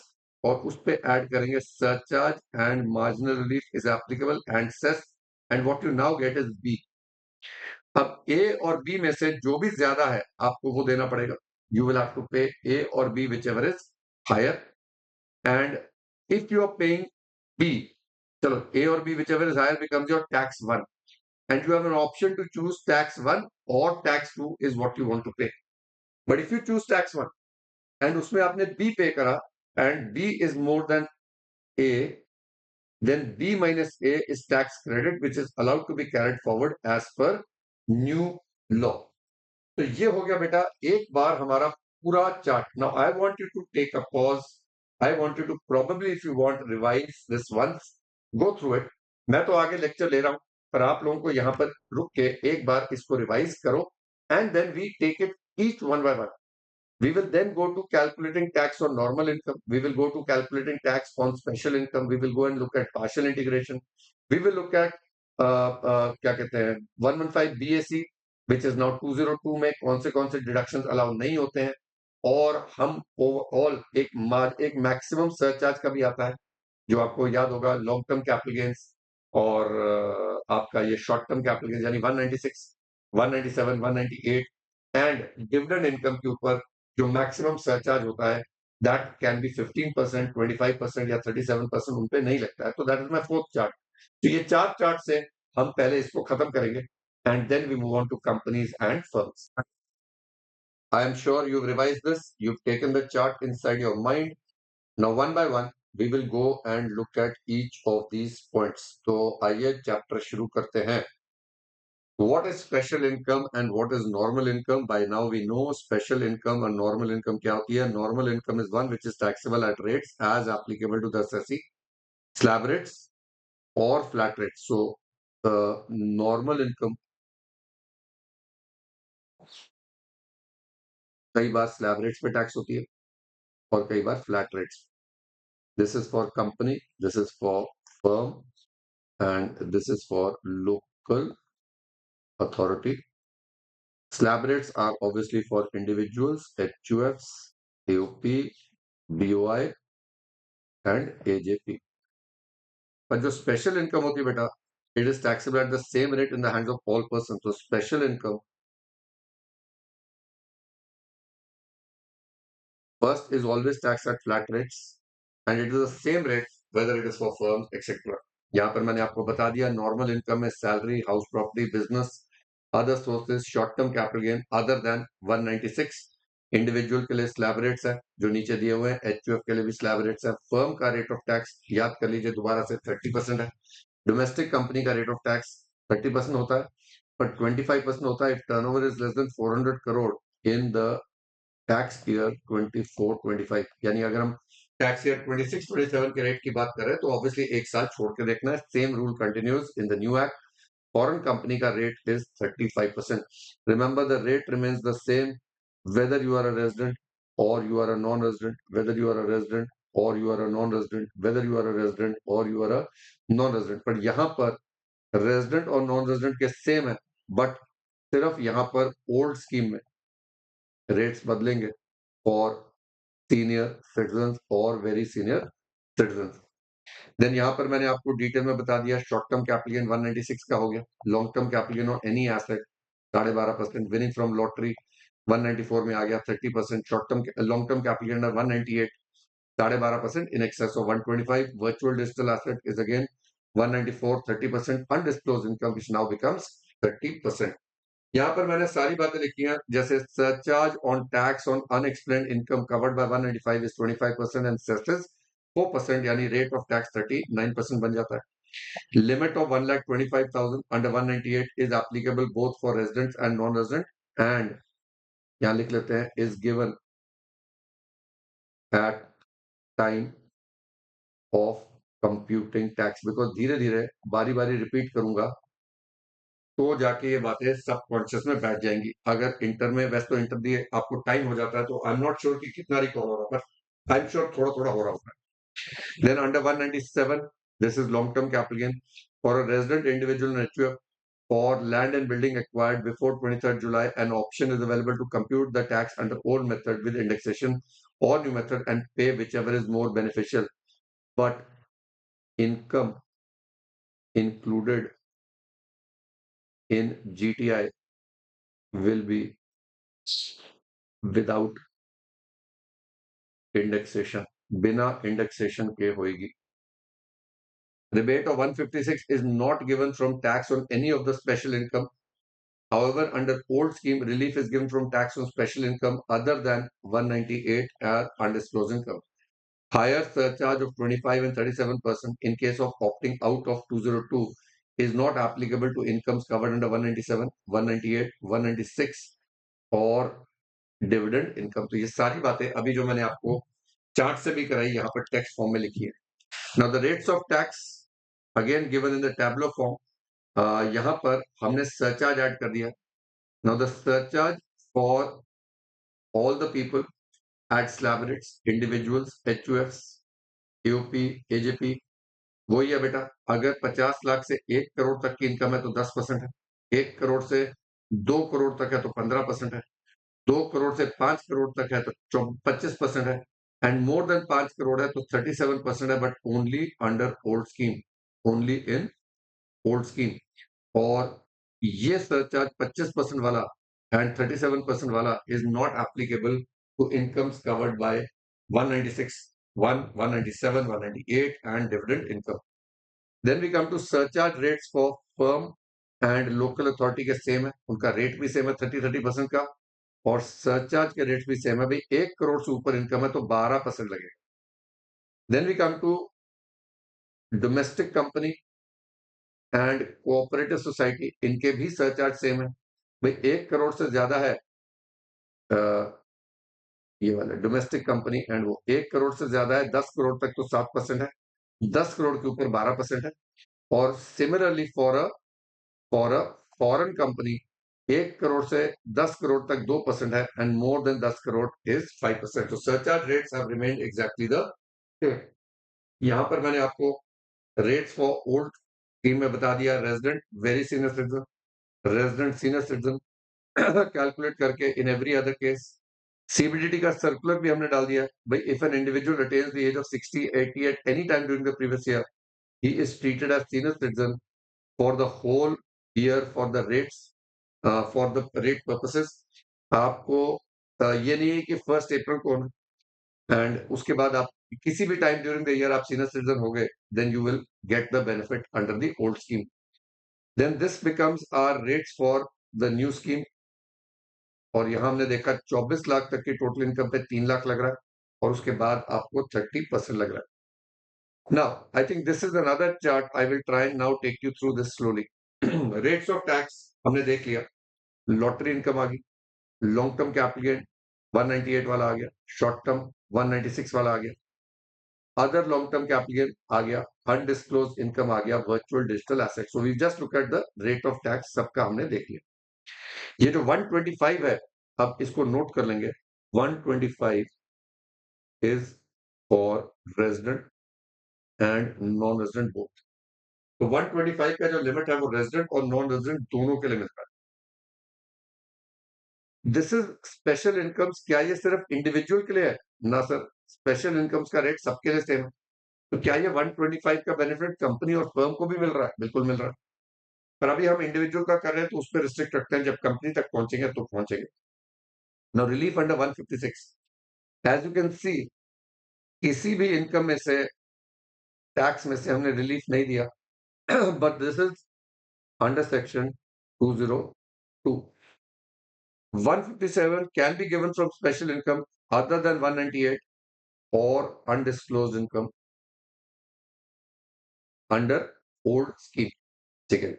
और उस पे ऐड करेंगे surcharge and marginal relief is applicable and cess, and what you now get is B. अब ए और बी में से जो भी ज्यादा है आपको वो देना पड़ेगा। You will have to pay A और B whichever is higher, and if you are paying B, चलो ए और B whichever is higher becomes your tax 1, and you have an option to choose tax 1 और tax 2 is what you want to pay. But if you choose tax 1 and उसमें आपने बी पे करा and B is more than A, then B minus A is tax credit which is allowed to be carried forward as per new law. तो ये हो गया बेटा एक बार हमारा पूरा चार्ट। Now I want you to take a pause, I want you to probably if you want revise this once, go through it. मैं तो आगे लेक्चर ले रहा हूं, पर आप लोगों को यहां पर रुक के एक बार इसको रिवाइज करो, and then we take it each one by one. We will then go to calculating tax on normal income. We will go to calculating tax on special income. We will go and look at partial integration. We will look at क्या कहते हैं 115 BAC, which is now 202 में कौन से डिडक्शंस अलाउ नहीं होते हैं, और हम ओवरऑल एक मैक्सिमम सरचार्ज का भी आता है, जो आपको याद होगा लॉन्ग टर्म कैपिटल गेन्स और आपका ये शॉर्ट टर्म कैपिटल गेन्स, यानी 196, 197, 198, एंड डिविडेंड इनकम के ऊपर जो मैक्सिमम सरचार्ज होता है दैट कैन बी 15%, 25% या 37%, उन पे नहीं लगता है। तो that is my fourth chart. तो ये चार चार्ट से हम पहले इसको खत्म करेंगे, and then we move on to companies and firms. I am sure you've revised this, you've taken the chart inside your mind. Now one by one we will go and look at each of these points. तो आइए चैप्टर शुरू करते हैं। What is special income and what is normal income? By now we know special income and normal income क्या होती है. Normal income is one which is taxable at rates as applicable to the assessee, slab rates or flat rates. So normal income कई बार स्लैब रेट्स पे टैक्स होती है और कई बार flat rates. This is for company, this is for firm and this is for local authority. Slab rates are obviously for individuals, HUFs, AOP, BOI and AJP. पर जो स्पेशल इनकम होती है बेटा, it is taxable at the same rate in the hands of all person. तो special income first is always taxed at flat rates and it is the same rate whether it is for firms etc. यहाँ पर मैंने आपको बता दिया नॉर्मल इनकम है salary, house property, business, other sources, short term capital gain other than 196. Individual के लिए स्लैब रेट्स है जो नीचे दिए हुए हैं. एचयूएफ के लिए भी स्लैब रेट्स है. फर्म का रेट ऑफ टैक्स याद कर लीजिए दोबारा से 30% है. डोमेस्टिक कंपनी का रेट ऑफ टैक्स 30% होता है पर 25% होता है if turnover is less then 400 crore in the tax year 24-25. यानी अगर हम टैक्स ईयर 26-27 के रेट की बात करें तो ऑब्वियसली एक साल छोड़ के देखना है. Same rule continues in the new act. Foreign company का rate is 35%. Remember the rate remains the same whether you are a resident or you are a non-resident, whether you are a resident or you are a non-resident, whether you are a resident or you are a non-resident. पर यहाँ पर रेजिडेंट और नॉन रेजिडेंट के सेम है बट सिर्फ यहाँ पर ओल्ड स्कीम में रेट्स बदलेंगे फॉर सीनियर सिटीजन और वेरी सीनियर सिटीजन. देन यहाँ पर मैंने आपको डिटेल में बता दिया शॉर्ट टर्म कैपिटल गेन 196 का हो गया. Long term capital gain on any asset 12.5%. Winning from lottery 194 में आ गया 30%. Short term long term capital gain 198 12.5% in excess of 125. Virtual digital asset is again 194 30%. Undisclosed income which now becomes 30%. यहाँ पर मैंने सारी बातें लिखी हैं जैसे surcharge on tax on unexplained income covered by 195 is 25% and cess is 4%. यानी रेट ऑफ टैक्स 39% बन जाता है. Limit of 1,25,000 under 198 is applicable both for residents and non resident and यहाँ लिख लेते हैं is given at time of computing tax. Because धीरे धीरे बारी बारी रिपीट करूंगा तो जाके ये बातें सब कॉन्शियस में बैठ जाएंगी. अगर इंटर में वैसे तो इंटर दिए आपको टाइम हो जाता है तो आई एम नॉट श्योर कि कितना रिकॉल हो रहा है बट आई एम श्योर थोड़ा थोड़ा हो रहा होगा. Then under 197 this is long term capital gain for a resident individual in HUF for land and building acquired before 23rd July. An option is available to compute the tax under old method with indexation or new method and pay whichever is more beneficial. But income included in GTI will be without indexation. बिना indexation के होएगी. Rebate of 156 is not given from tax on any of the special income. However, under old scheme, relief is given from tax on special income other than 198 undisclosed income. Higher surcharge of 25 and 37% in case of opting out of 202 is not applicable to incomes covered under 197, 198, 196 और डिविडेंड इनकम. तो ये सारी बातें अभी जो मैंने आपको चार्ट से भी कराई यहाँ पर टेक्स्ट फॉर्म में लिखी है. Now the rates of tax again given in the tableau form. यहाँ पर हमने सरचार्ज ऐड कर दिया. Now the surcharge for all the people at slab rates, individuals, HUFs, AOP, AJP वही है बेटा. अगर 50 लाख से 1 करोड़ तक की इनकम है तो 10% है. 1 करोड़ से 2 करोड़ तक है तो 15% है. 2 करोड़ से 5 करोड़ तक है तो 25% है एंड मोर देन 5 करोड़ है तो 37% है but only under old scheme. Only in old scheme. और ये सरचार्ज 25% वाला एंड 37% वाला is not applicable to incomes covered by 196, 197, 198 and dividend income. Then we come to surcharge rates for firm and local authority के सेम है. उनका रेट भी सेम है 30% का और सरचार्ज के रेट भी सेम है. भाई 1 करोड़ से ऊपर इनकम है तो 12% लगेगा. Then we come to domestic company and cooperative society, इनके भी सरचार्ज सेम है। भाई 1 करोड़ से ज्यादा है ये वाला डोमेस्टिक कंपनी, एंड वो 1 करोड़ से ज्यादा है 10 करोड़ तक तो 7% है, 10 करोड़ के ऊपर 12% है। और similarly for a foreign company 1 crore से 10 करोड़ तक 2% है, and more than 10 crore is 5%। तो surcharge rates have remained exactly the same. यहां पर मैंने आपको रेट्स फॉर ओल्ड स्कीम में बता दिया, resident very senior citizen, resident senior citizen calculate करके in every other case. CBDT का सर्कुलर भी हमने डाल दिया भाई, if an individual attains the age of 60 80 at any time during the previous year, he is treated as senior citizen for the whole year for the rates, for the rate purposes. आपको ये नहीं है कि 1 अप्रैल को एंड उसके बाद आप किसी भी टाइम ड्यूरिंग द ईयर आप सीनियर सिटीजन हो गए, then you will get the benefit under the old scheme. Then this becomes our rates for the new scheme. और यहां हमने देखा 24 लाख तक की टोटल इनकम पे 3 लाख लग रहा है, और उसके बाद आपको 30% लग रहा है। Now I think this is another chart, I will try now take you through this slowly. Rates of tax हमने देख लिया, लॉटरी इनकम आ गई, लॉन्ग टर्म कैपिटल गेन 198 वाला आ गया, शॉर्ट टर्म 196 वाला आ गया, other long term capital gain आ गया, अनडिस्क्लोज इनकम आ गया, virtual digital asset. So we just look at the rate of tax, सबका हमने देख लिया। ये जो 125 है, अब इसको नोट कर लेंगे, 125 is for resident and non resident both. तो 125 का जो लिमिट है वो रेजिडेंट और नॉन रेजिडेंट दोनों के लिए मिलता है। दिस इज स्पेशल इनकम्स, क्या ये सिर्फ इंडिविजुअल के लिए है? ना सर, स्पेशल इनकम्स का रेट सबके लिए सेम है। तो क्या ये 125 का बेनिफिट कंपनी और फर्म को भी मिल रहा है? बिल्कुल मिल रहा है। पर अभी हम इंडिविजुअल का कर रहे हैं तो उस पर रिस्ट्रिक्ट रखते हैं, जब कंपनी तक पहुंचेंगे तो पहुंचेंगे। Now relief under 156, as you can see, किसी भी इनकम में से, टैक्स में से हमने रिलीफ नहीं दिया, but this is under section 202। 157 can be given from special income other than 198 or undisclosed income under old scheme। ठीक है,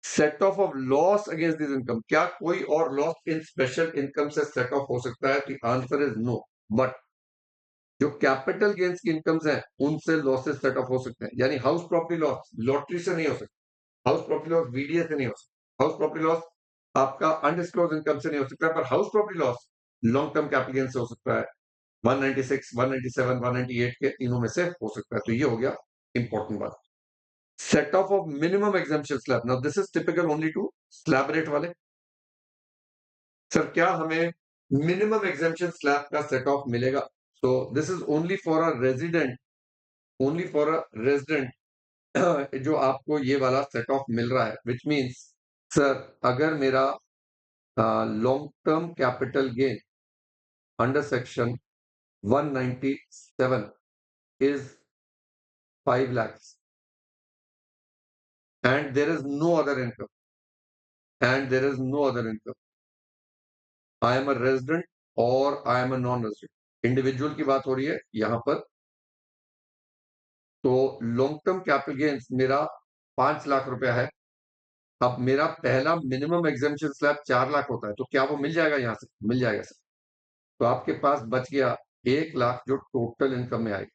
set of loss against this income, क्या कोई और लॉस इन स्पेशल इनकम से सेट ऑफ हो सकता है? तो आंसर इज नो। बट जो कैपिटल गेन्स की इनकम्स हैं उनसे लॉसेस सेट ऑफ हो सकते हैं, यानी हाउस प्रॉपर्टी लॉस लॉटरी से नहीं हो सकता, हाउस प्रॉपर्टी लॉस वीडीए से नहीं हो सकता, हाउस प्रॉपर्टी लॉस आपका अनडिस्क्लोज इनकम से नहीं हो सकता, पर house property loss long term capital gain से हो सकता है। 196, 197, 198 के तीनों में से हो सकता है। तो ये हो गया इंपॉर्टेंट बात। Set off minimum exemption slab, now this is typical only to slab rate वाले। सर क्या हमें मिनिमम एग्जाम्पशन स्लैब का सेट ऑफ मिलेगा? So this is only for a resident, only for a resident जो आपको ये वाला सेट ऑफ मिल रहा है, विच मीन्स सर अगर मेरा long term capital gain under section 197 is 5 lakhs and there is no other income, and there is no other income, I am a resident or I am a non-resident, individual की बात हो रही है यहां पर। तो लॉन्ग टर्म कैपिटल गेन्स मेरा 5 लाख रुपया है। अब मेरा पहला मिनिमम एग्जाम्पशन स्लैब 4 लाख होता है, तो क्या वो मिल जाएगा? यहां से मिल जाएगा सर। तो आपके पास बच गया 1 लाख जो टोटल इनकम में आएगी।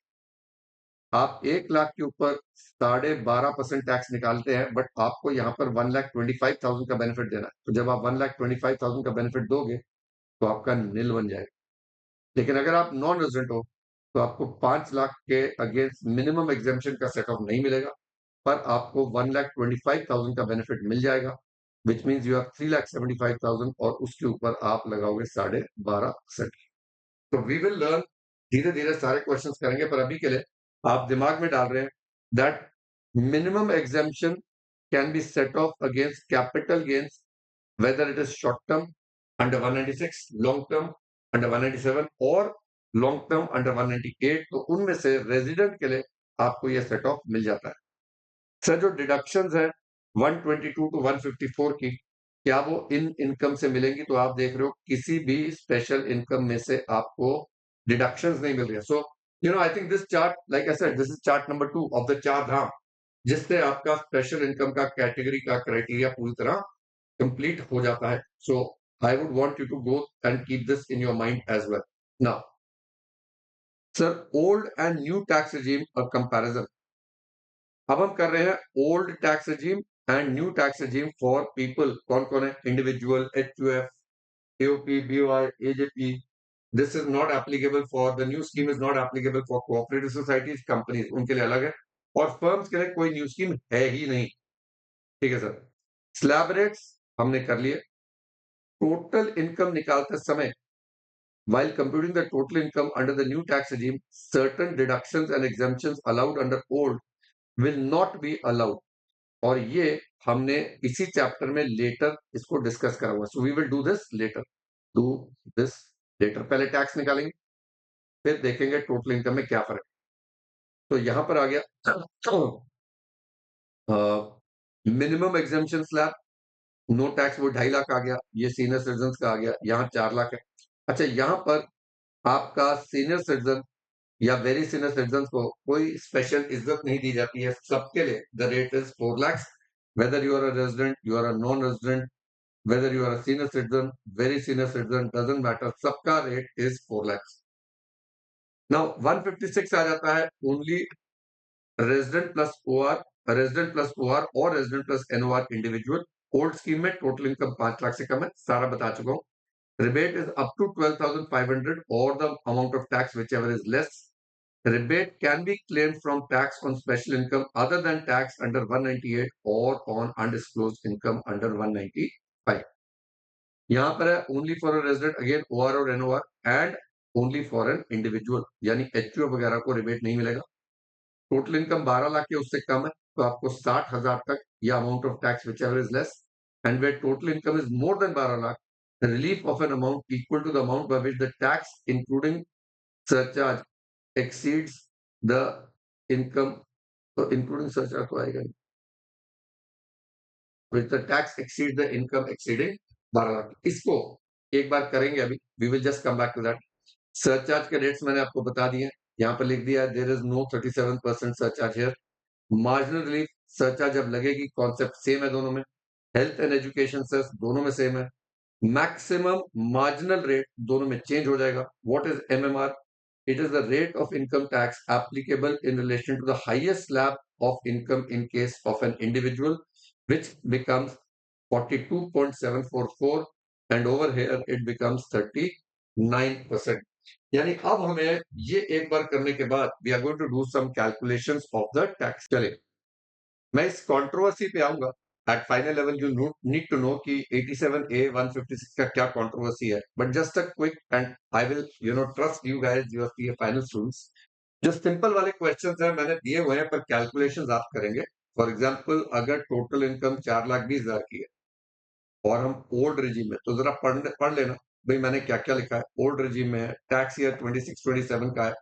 आप 1 लाख के ऊपर 12.5% टैक्स निकालते हैं, बट आपको यहाँ पर 1,25,000 का बेनिफिट देना है। तो जब आप 1,25,000 का बेनिफिट दोगे तो आपका निल बन जाएगा। लेकिन अगर आप नॉन रेजिडेंट हो तो आपको 5 लाख के अगेंस्ट मिनिमम एग्जाम्पशन का सेट ऑफ नहीं मिलेगा, पर आपको 1,25,000 का बेनिफिट मिल जाएगा, विच मीन्स यू हैव 3,75,000, और उसके ऊपर आप लगाओगे 12.5%। तो वी विल लर्न, धीरे धीरे सारे क्वेश्चंस करेंगे, पर अभी के लिए आप दिमाग में डाल रहे हैं that minimum exemption can be set of against capital gains whether it is short term under 196, long term under 197 और long term under 198। तो उनमें से रेजिडेंट के लिए आपको यह सेट ऑफ मिल जाता है। सर जो डिडक्शंस है 122 टू 154 की, क्या वो इन इनकम से मिलेंगी? तो आप देख रहे हो किसी भी स्पेशल इनकम में से आपको डिडक्शंस नहीं मिल रही है। So you know I think this chart, like I said, this is chart number 2 of the Char Dham. जिससे आपका स्पेशल इनकम का कैटेगरी का क्राइटेरिया पूरी तरह कंप्लीट हो जाता है। So I would want you to go and keep this in your mind as well. Now sir, old and new tax regime और कंपैरिजन। अब हम कर रहे हैं old tax regime and new tax regime for people. कौन कौन है? Individual, HUF, AOP, BOI, AJP. This is not applicable for the new scheme, is not applicable for cooperative societies, companies, उनके लिए अलग है। और फर्म्स के लिए कोई न्यू स्कीम है ही नहीं। ठीक है सर। स्लैब रेट्स हमने कर लिए। टोटल इनकम निकालते समय, while computing the total income under the new tax regime, certain deductions and exemptions allowed under old will not be allowed। और ये हमने इसी चैप्टर में लेटर इसको डिस्कस करा हुआ। So we will do this later. पहले टैक्स निकालेंगे, फिर देखेंगे टोटल इनकम में क्या फर्क है। तो यहां पर आ गया मिनिमम एग्जामेशन स्लैब, नो टैक्स, वो 2.5 लाख आ गया। ये सीनियर सिटीजन का आ गया, यहाँ 4 लाख है। अच्छा, यहाँ पर आपका सीनियर सिटीजन या वेरी सीनियर सिटीजन को कोई स्पेशल इज्जत नहीं दी जाती है। सबके लिए the rate is 4 lakhs, whether you are a resident, you are a non resident, whether you are a senior citizen, very senior citizen, doesn't matter, सबका रेट इज 4 lakhs। नाउ 156 आ जाता है only resident plus OR, resident plus OR और resident plus NOR individual. Old scheme में टोटल इनकम 5 लाख से कम है, सारा बता चुका हूँ। Rebate is up to 12,500 or the amount of tax whichever is less. Rebate can be claimed from tax on special income other than tax under 198 or on undisclosed income under 195। यहाँ पर है only for a resident, again OR और NOR, and only for an individual, यानी एचयूए वगैरह को रिबेट नहीं मिलेगा। टोटल इनकम 12 लाख के उससे कम है तो आपको 60,000 तक या amount of tax whichever is less, and where total income is more than 12 lakh, relief of an amount equal to the amount by which the tax including surcharge exceeds the income. तो इंक्लूडिंग सरचार्ज तो आएगा नहीं, which the tax exceed the income exceeding 12 lakh. इसको एक बार करेंगे अभी, we will just come back to that. Surcharge के रेट्स मैंने आपको बता दिए हैं, यहाँ पर लिख दिया है there is no 37% surcharge here. Marginal relief surcharge जब लगेगी, कॉन्सेप्ट सेम है दोनों में। हेल्थ एंड एजुकेशन सेस दोनों में सेम है। मैक्सिमम मार्जिनल रेट दोनों में चेंज हो जाएगा। What is MMR? It is the rate of income tax applicable in relation to the highest slab of income in case of an individual which becomes 42.744 and over here it becomes 39%। यानी अब हमें ये एक बार करने के बाद we are going to do some calculations of the tax. चलिए, मैं इस कंट्रोवर्सी पे आऊंगा। At final level you need to know कि 87A 156 का क्या कंट्रोवर्सी है, but just a quick, and I will trust you guys, you are final students. जो सिंपल वाले क्वेश्चंस हैं मैंने दिए हुए हैं, पर कैलकुलेशंस आप करेंगे। फॉर एग्जांपल, अगर टोटल इनकम 4,20,000 की है और हम ओल्ड रिजीम में, तो जरा पढ़ लेना भाई मैंने क्या क्या लिखा है। ओल्ड रिजीम में है, टैक्स ईयर 26-27 का है,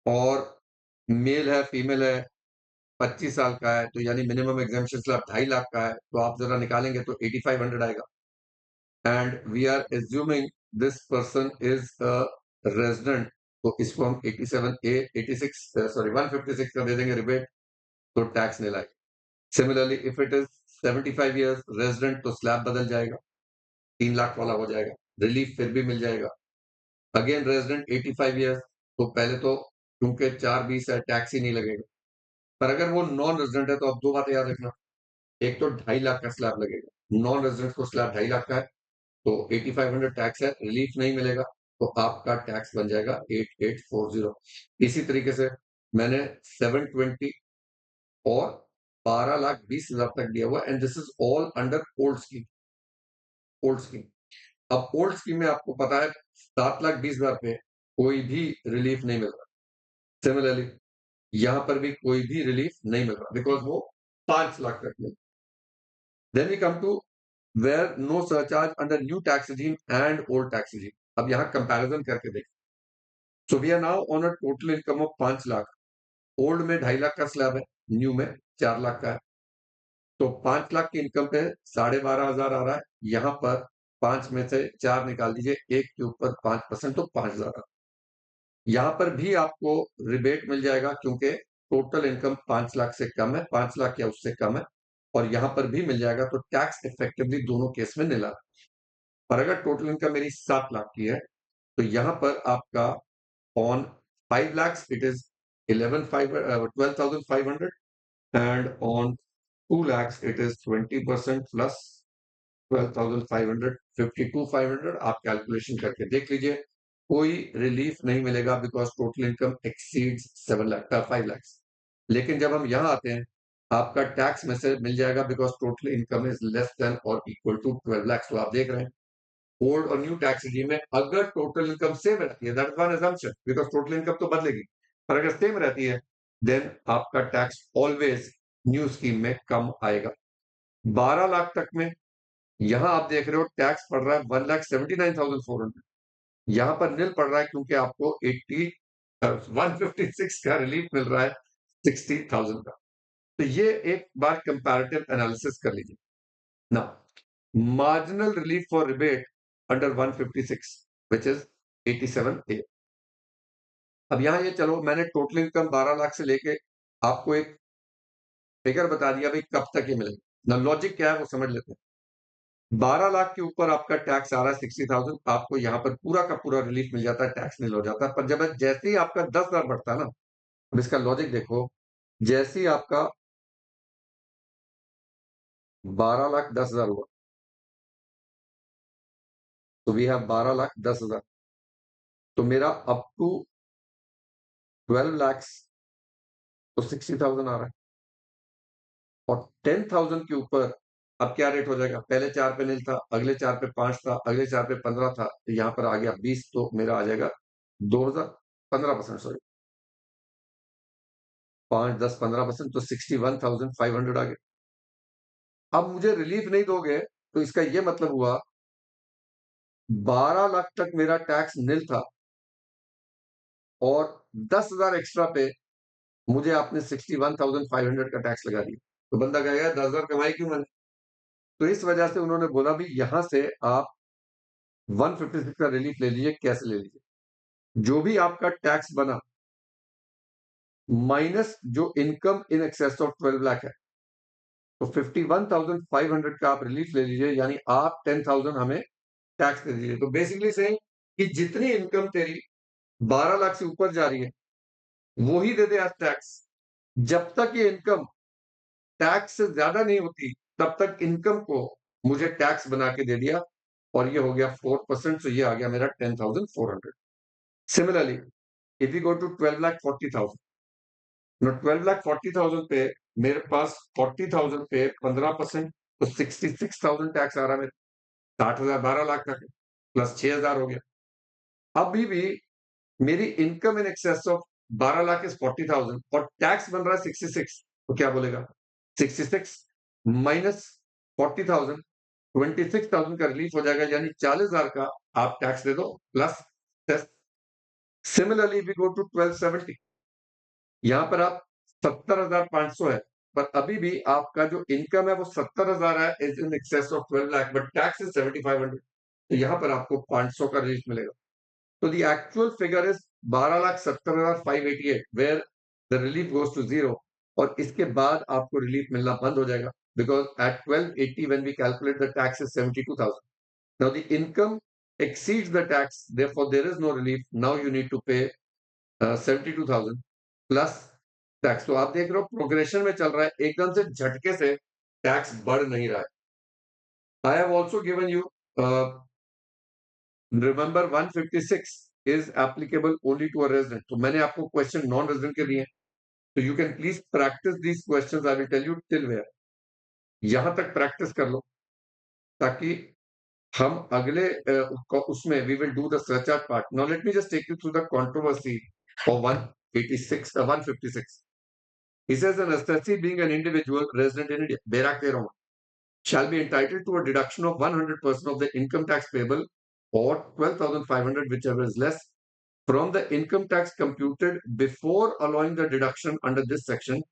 और मेल है फीमेल है 25 साल का है, तो यानी मिनिमम एग्जामेशन स्लैब 2.5 लाख का है, तो आप जरा निकालेंगे तो 8500 आएगा। And we are assuming this person is a resident, तो इसको हम 87A 86 सॉरी 156 का दे देंगे रिबेट, तो टैक्स नहीं लाएगा। Similarly if it is 75 years resident, तो स्लैब बदल जाएगा, 3 लाख वाला हो जाएगा, रिलीफ फिर भी मिल जाएगा। अगेन रेजिडेंट 85 ईयर्स, तो पहले तो क्योंकि 420 है टैक्स ही नहीं लगेगा। पर अगर वो नॉन रेजिडेंट है तो आप दो बातें याद रखना, एक तो 2.5 लाख का स्लैब लगेगा, नॉन रेजिडेंट को स्लैब 2.5 लाख का है, तो 8500 टैक्स है, रिलीफ नहीं मिलेगा, तो आपका टैक्स बन जाएगा 8840। इसी तरीके से मैंने 720 और 12,20,000 तक दिया हुआ, and this is all under old scheme. Old scheme, अब ओल्ड स्कीम में आपको पता है 7,20,000 पे कोई भी रिलीफ नहीं मिल रहा। सिमिलरली यहां पर भी कोई भी रिलीफ नहीं मिल रहा, बिकॉज वो 5 लाख तक मिल। Then we come to where no surcharge under new tax regime and old tax regime। अब यहां कंपैरिजन करके देखें। So we are now on a total income of 5 lakh. Old में 2.5 लाख का स्लैब है, न्यू में 4 लाख का है, तो 5 लाख की इनकम पे 12,500 आ रहा है। यहाँ पर 5 में से 4 निकाल दीजिए, एक के ऊपर 5%, तो 5,000। यहाँ पर भी आपको रिबेट मिल जाएगा क्योंकि टोटल इनकम 5 लाख से कम है, 5 लाख या उससे कम है, और यहां पर भी मिल जाएगा, तो टैक्स इफेक्टिवली दोनों केस में निला। और अगर टोटल इनकम मेरी 7 लाख की है, तो यहां पर आपका on 5 lakhs it is 12,500, and on 2 lakhs it is 20% plus 12,500, 52,500। आप कैलकुलेशन करके देख लीजिए, कोई रिलीफ नहीं मिलेगा because total income exceeds 5 lakhs। लेकिन जब हम यहां आते हैं, आपका टैक्स में से मिल जाएगा because total income is less then और इक्वल टू 12 lakhs। तो आप देख रहे हैं ओल्ड और न्यू टैक्स रिजीम में अगर टोटल इनकम सेम रहती है, that is one assumption, because total income तो बदलेगी, पर अगर सेम रहती है देन आपका टैक्स ऑलवेज न्यू स्कीम में कम आएगा। 12 लाख तक में यहां आप देख रहे हो टैक्स पड़ रहा है 1,79,400, यहां पर नील पड़ रहा है क्योंकि आपको 156 का रिलीफ मिल रहा है 60,000 का। तो ये एक बार कंपैरेटिव एनालिसिस कर लीजिए ना। Marginal relief for rebate under 156 which is 87A। अब यहां ये चलो, मैंने टोटल इनकम 12 लाख से लेके आपको एक फिगर बता दिया भाई कब तक ये मिलेगा ना। लॉजिक क्या है वो समझ लेते हैं। 12 लाख के ऊपर आपका टैक्स आ रहा है 60,000, आपको यहां पर पूरा का पूरा रिलीफ मिल जाता है, टैक्स नील हो जाता है। पर जब जैसे ही आपका 10,000 बढ़ता है ना, अब इसका लॉजिक देखो, जैसे ही आपका 12 लाख 10,000 हुआ, तो वी हैव 12 लाख 10,000, तो मेरा अप टू 12 lakhs तो 60,000 आ रहा है। और 10,000 के ऊपर अब क्या रेट हो जाएगा, पहले 4 पे नील था, अगले 4 पे 5 था, अगले 4 पे 15 था, तो यहां पर आ गया 20, तो मेरा आ जाएगा 2000, 15%, सॉरी, 5 10 15%, तो 61,500 आ गया। अब मुझे रिलीफ नहीं दोगे तो इसका यह मतलब हुआ 12 लाख तक मेरा टैक्स नील था, और 10,000 एक्स्ट्रा पे मुझे आपने 61,500 का टैक्स लगा दिया। तो बंदा कहेगा 10,000 कमाई क्यों मैंने। तो इस वजह से उन्होंने बोला भी यहां से आप 156 का रिलीफ ले लीजिए। कैसे ले लीजिए, जो भी आपका टैक्स बना माइनस जो income in excess of 12 lakh है, तो 51,500 का आप रिलीफ ले लीजिए, यानी आप 10,000 हमें टैक्स दे दीजिए। तो बेसिकली से कि जितनी इनकम तेरी 12 लाख से ऊपर जा रही है वो ही दे दे आज टैक्स। जब तक ये इनकम टैक्स से ज्यादा नहीं होती तब तक इनकम को मुझे टैक्स बना के दे दिया, और ये हो गया 4%, तो ये आ गया मेरा 10,400। Similarly if you go to 12,40,000, no 12,40,000 पे मेरे पास 40,000 पे 15%, तो 66,000 टैक्स आ रहा है मेरे। 60,000 12 लाख तक है, प्लस 6,000 हो गया। अभी भी मेरी income in excess of 12 lakh is 40,000 और टैक्स बन रहा है 66, तो क्या बोलेगा 66 माइनस 40,000, 26,000 का रिलीफ हो जाएगा, यानी 40,000 का आप टैक्स दे दो plus cess. Similarly we go to 1270, यहां पर आप 70,500 है, पर अभी भी आपका जो इनकम है वो 70,000 है, is in excess of 12 lakh, but tax is 7,500, तो यहां पर आपको 500 का रिलीफ मिलेगा। तो the actual figure is 12,70,588 where the relief goes to zero, और इसके बाद आपको रिलीफ मिलना बंद हो जाएगा because at 1280 when we calculate the tax is 72,000। Now the income exceeds the tax, therefore there is no relief. Now you need to pay 72,000 plus tax. तो आप देख रहे हो प्रोग्रेशन में चल रहा है, एकदम से झटके से टैक्स बढ़ नहीं रहा है। I have also given you, remember 156 is applicable only to a resident, तो मैंने आपको क्वेश्चन नॉन रेजिडेंट के लिए, तो you can please practice these questions, I will tell you till where, यहां तक प्रैक्टिस कर लो ताकि हम अगले उसमें we will do the search out part. Now let me just take you through the controversy of 186 156। He says an assessee being an individual resident in India, Berak Teron, shall be entitled to a deduction of 100% of the income tax payable or 12,500, whichever is less, from the income tax computed before allowing the deduction under this section,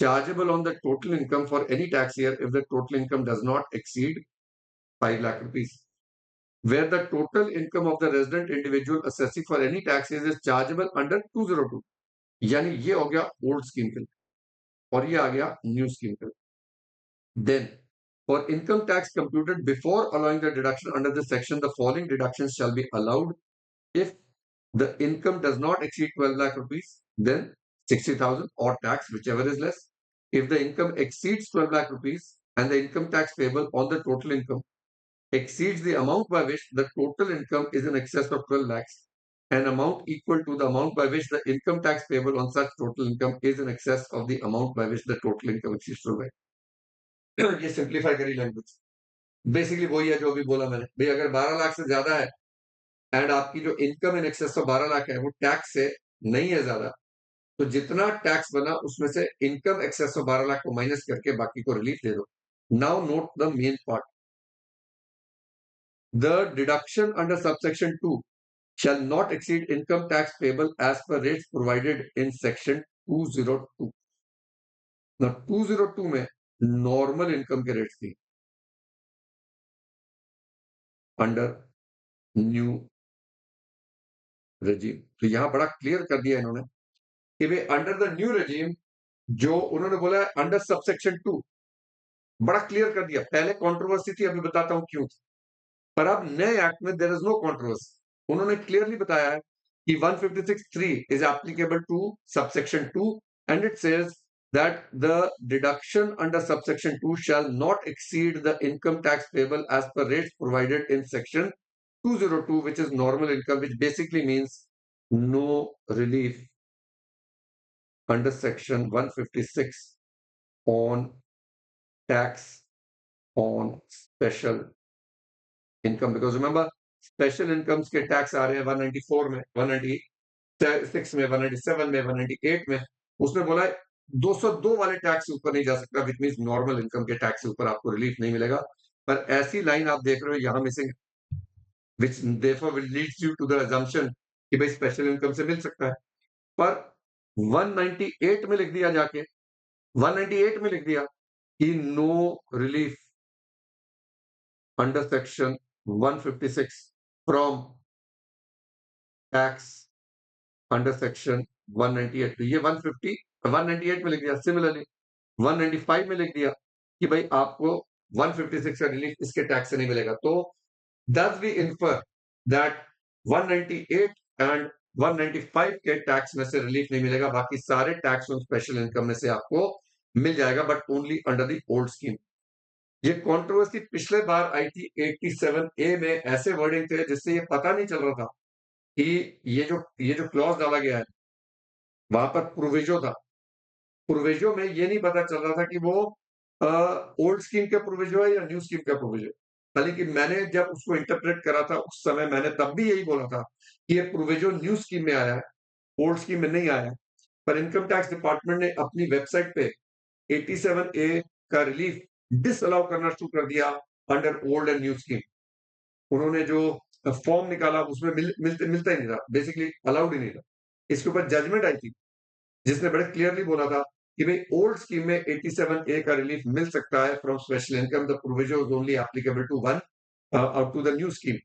chargeable on the total income for any tax year if the total income does not exceed 5 lakh rupees. Where the total income of the resident individual assessee for any tax year is chargeable under 202. यानी ये हो गया ओल्ड स्कीम के लिए और ये आ गया न्यू स्कीम के लिए। Then, for income tax computed before allowing the deduction under this section, the following deductions shall be allowed if the income does not exceed 12 lakh rupees, then 60,000 or tax, whichever is less. If the income exceeds 12 lakh rupees and the income tax payable on the total income exceeds the amount by which the total income is in excess of 12 lakhs, an amount equal to the amount by which the income tax payable on such total income is in excess of the amount by which the total income exceeds 12 lakhs. ये सिंप्लीफाई करी लैंग्वेज, बेसिकली वही है जो अभी बोला मैंने भाई, अगर 12 लाख से ज्यादा है एंड आपकी जो income in excess of 12 lakh है वो टैक्स से नहीं है ज्यादा, तो जितना टैक्स बना उसमें से इनकम एक्सेस ऑफ 12 लाख को माइनस करके बाकी को रिलीफ दे दो। Now note the main part, the deduction under subsection 2 shall not exceed income tax payable as per rates provided in section 202। now 202 में नॉर्मल इनकम के रेट्स थी अंडर न्यू रेजिम, तो यहां बड़ा क्लियर कर दिया इन्होंने कि भाई अंडर द न्यू रेजिम, जो उन्होंने बोला है अंडर सबसेक्शन 2, बड़ा क्लियर कर दिया। पहले कंट्रोवर्सी थी, अभी बताता हूं क्यों थी, पर अब नए एक्ट में देयर इज नो कंट्रोवर्सी। उन्होंने क्लियरली बताया है कि 156(3) is applicable to subsection 2 and it says that the deduction under subsection 2 shall not exceed the income tax payable as per rates provided in section 202, which is normal income, which basically means no relief under section 156 on tax on special income, because remember special incomes के टैक्स आ रहे हैं 194 में, 196 में, 197 में, 198 में। उसने बोला है 202 वाले टैक्स से ऊपर नहीं जा सकता, विच मींस नॉर्मल इनकम के टैक्स से ऊपर आपको रिलीफ नहीं मिलेगा। पर ऐसी लाइन आप देख रहे हो यहां missing, which therefore will leads you to the assumption कि भाई स्पेशल इनकम से मिल सकता है। पर 198 में लिख दिया जाके, 198 में लिख दिया कि no relief under section 156 from tax under section 198, तो ये 150 198 में लिख दिया। सिमिलरली 195 में लिख दिया कि भाई आपको 156 का रिलीफ इसके टैक्स से नहीं मिलेगा। तो thus we infer that 198 and 195 के टैक्स में से रिलीफ नहीं मिलेगा, बाकी सारे टैक्स ऑन स्पेशल इनकम में से आपको मिल जाएगा, but only under the old scheme. ये कंट्रोवर्सी पिछले बार आई थी 87A में, ऐसे वर्डिंग थे जिससे ये पता नहीं चल रहा था कि ये जो क्लॉज डाला गया है वहां पर प्रोविजो था। प्रोविजो में ये नहीं पता चल रहा था कि वो ओल्ड स्कीम का प्रोविजो है या न्यू स्कीम का प्रोविजो। हालांकि मैंने जब उसको इंटरप्रेट करा था उस समय मैंने तब भी यही बोला था कि ये प्रोविजो न्यू स्कीम में आया है, ओल्ड स्कीम में नहीं आया है। पर इनकम टैक्स डिपार्टमेंट ने अपनी वेबसाइट पे 87A का रिलीफ डिसअलाउ करना शुरू कर दिया under old and new scheme. उन्होंने जो फॉर्म निकाला उसमें मिलता ही नहीं था, बेसिकली अलाउड ही नहीं था। इसके ऊपर जजमेंट आई थी जिसने बड़े क्लियरली बोला था कि भाई ओल्ड स्कीम में 87A का रिलीफ मिल सकता है from special income, the provision is only applicable to one up to the new scheme.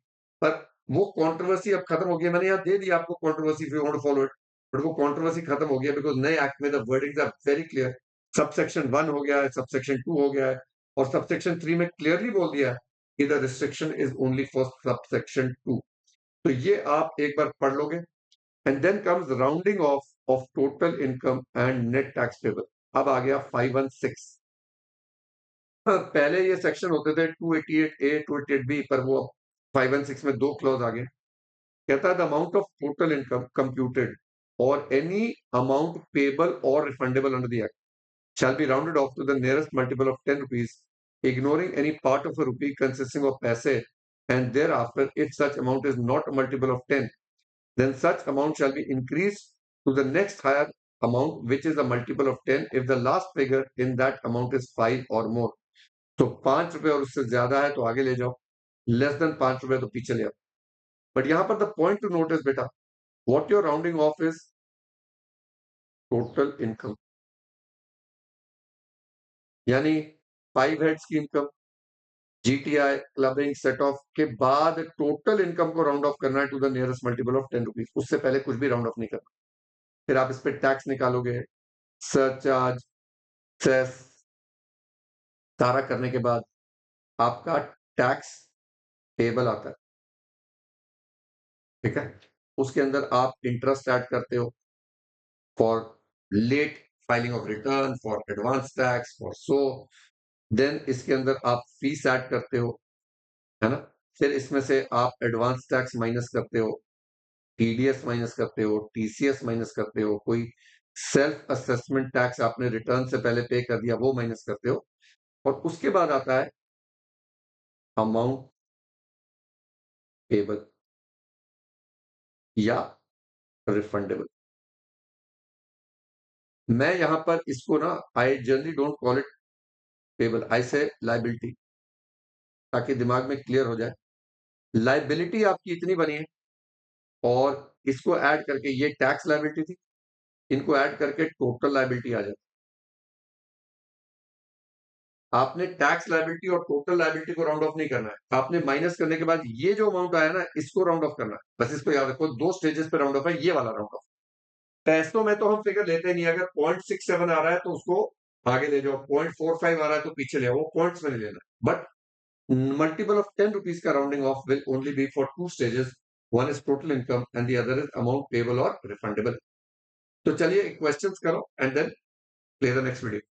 पर वो कंट्रोवर्सी अब खत्म हो गया, मैंने यहाँ दे दिया आपको controversy if you want to follow it, but वो कंट्रोवर्सी खत्म हो गया बिकॉज नए एक्ट में the wordings are very clear. Subsection 1 हो गया है, सबसेक्शन 2 हो गया है और सबसेक्शन 3 में क्लियरली बोल दिया है कि the restriction is only for subsection 2। तो ये आप एक बार पढ़ लोगे and then comes rounding off total income and net tax payable. अब आ गया 516। पहले ये सेक्शन होते थे 288A 288B, पर वो 516 में दो क्लॉज आ गए। कहता है the amount of total income computed और एनी अमाउंट पेबल और refundable under the act shall be rounded off to the nearest multiple of 10 rupees, ignoring any part of a rupee consisting of paise, and thereafter, if such amount is not a multiple of 10, then such amount shall be increased to the next higher amount, which is a multiple of 10, if the last figure in that amount is 5 or more. तो 5 रुपए और उससे ज्यादा है तो आगे ले जाओ, लेस देन 5 रुपए तो पीछे ले आओ। बट यहां पर the point to note is बेटा, what your rounding off is total income, यानी 5 हेड्स की income, GTI clubbing set off के बाद टोटल इनकम को राउंड ऑफ करना है to the nearest multiple of 10 rupees, उससे पहले कुछ भी राउंड ऑफ नहीं करना। फिर आप इस पे टैक्स निकालोगे, सरचार्ज, सेस, सारा करने के बाद आपका टैक्स पेबल आता है, ठीक है? उसके अंदर आप इंटरेस्ट ऐड करते हो for late filing of return, for advance tax, for so, then इसके अंदर आप फीस ऐड करते हो, है ना? फिर इसमें से आप एडवांस टैक्स माइनस करते हो, टीडीएस माइनस करते हो, टीसीएस माइनस करते हो, कोई सेल्फ असेसमेंट टैक्स आपने रिटर्न से पहले पे कर दिया वो माइनस करते हो, और उसके बाद आता है अमाउंट पेबल या रिफंडेबल। मैं यहां पर इसको ना, I generally don't call it payable, I say liability, ताकि दिमाग में क्लियर हो जाए। लाइबिलिटी आपकी इतनी बनी है, और इसको ऐड करके, ये टैक्स लाइबिलिटी थी, इनको ऐड करके टोटल लाइबिलिटी आ जाती। आपने टैक्स लायबिलिटी और टोटल लायबिलिटी को राउंड ऑफ नहीं करना है। आपने माइनस करने के बाद ये जो अमाउंट आया ना, इसको राउंड ऑफ करना है। बस इसको याद रखो, 2 स्टेजेस पे राउंड ऑफ है, ये वाला राउंड ऑफ। पैसों में तो हम फिगर लेते नहीं, अगर 0.67 आ रहा है तो उसको आगे ले जाओ, 0.45 आ रहा है तो पीछे ले आओ, वो पॉइंट्स में नहीं लेना। बट मल्टीपल ऑफ 10 रुपीज का rounding off will only be for 2 stages, one is total income and the other is amount payable और रिफंडेबल। तो चलिए क्वेश्चंस करो and then play the next video.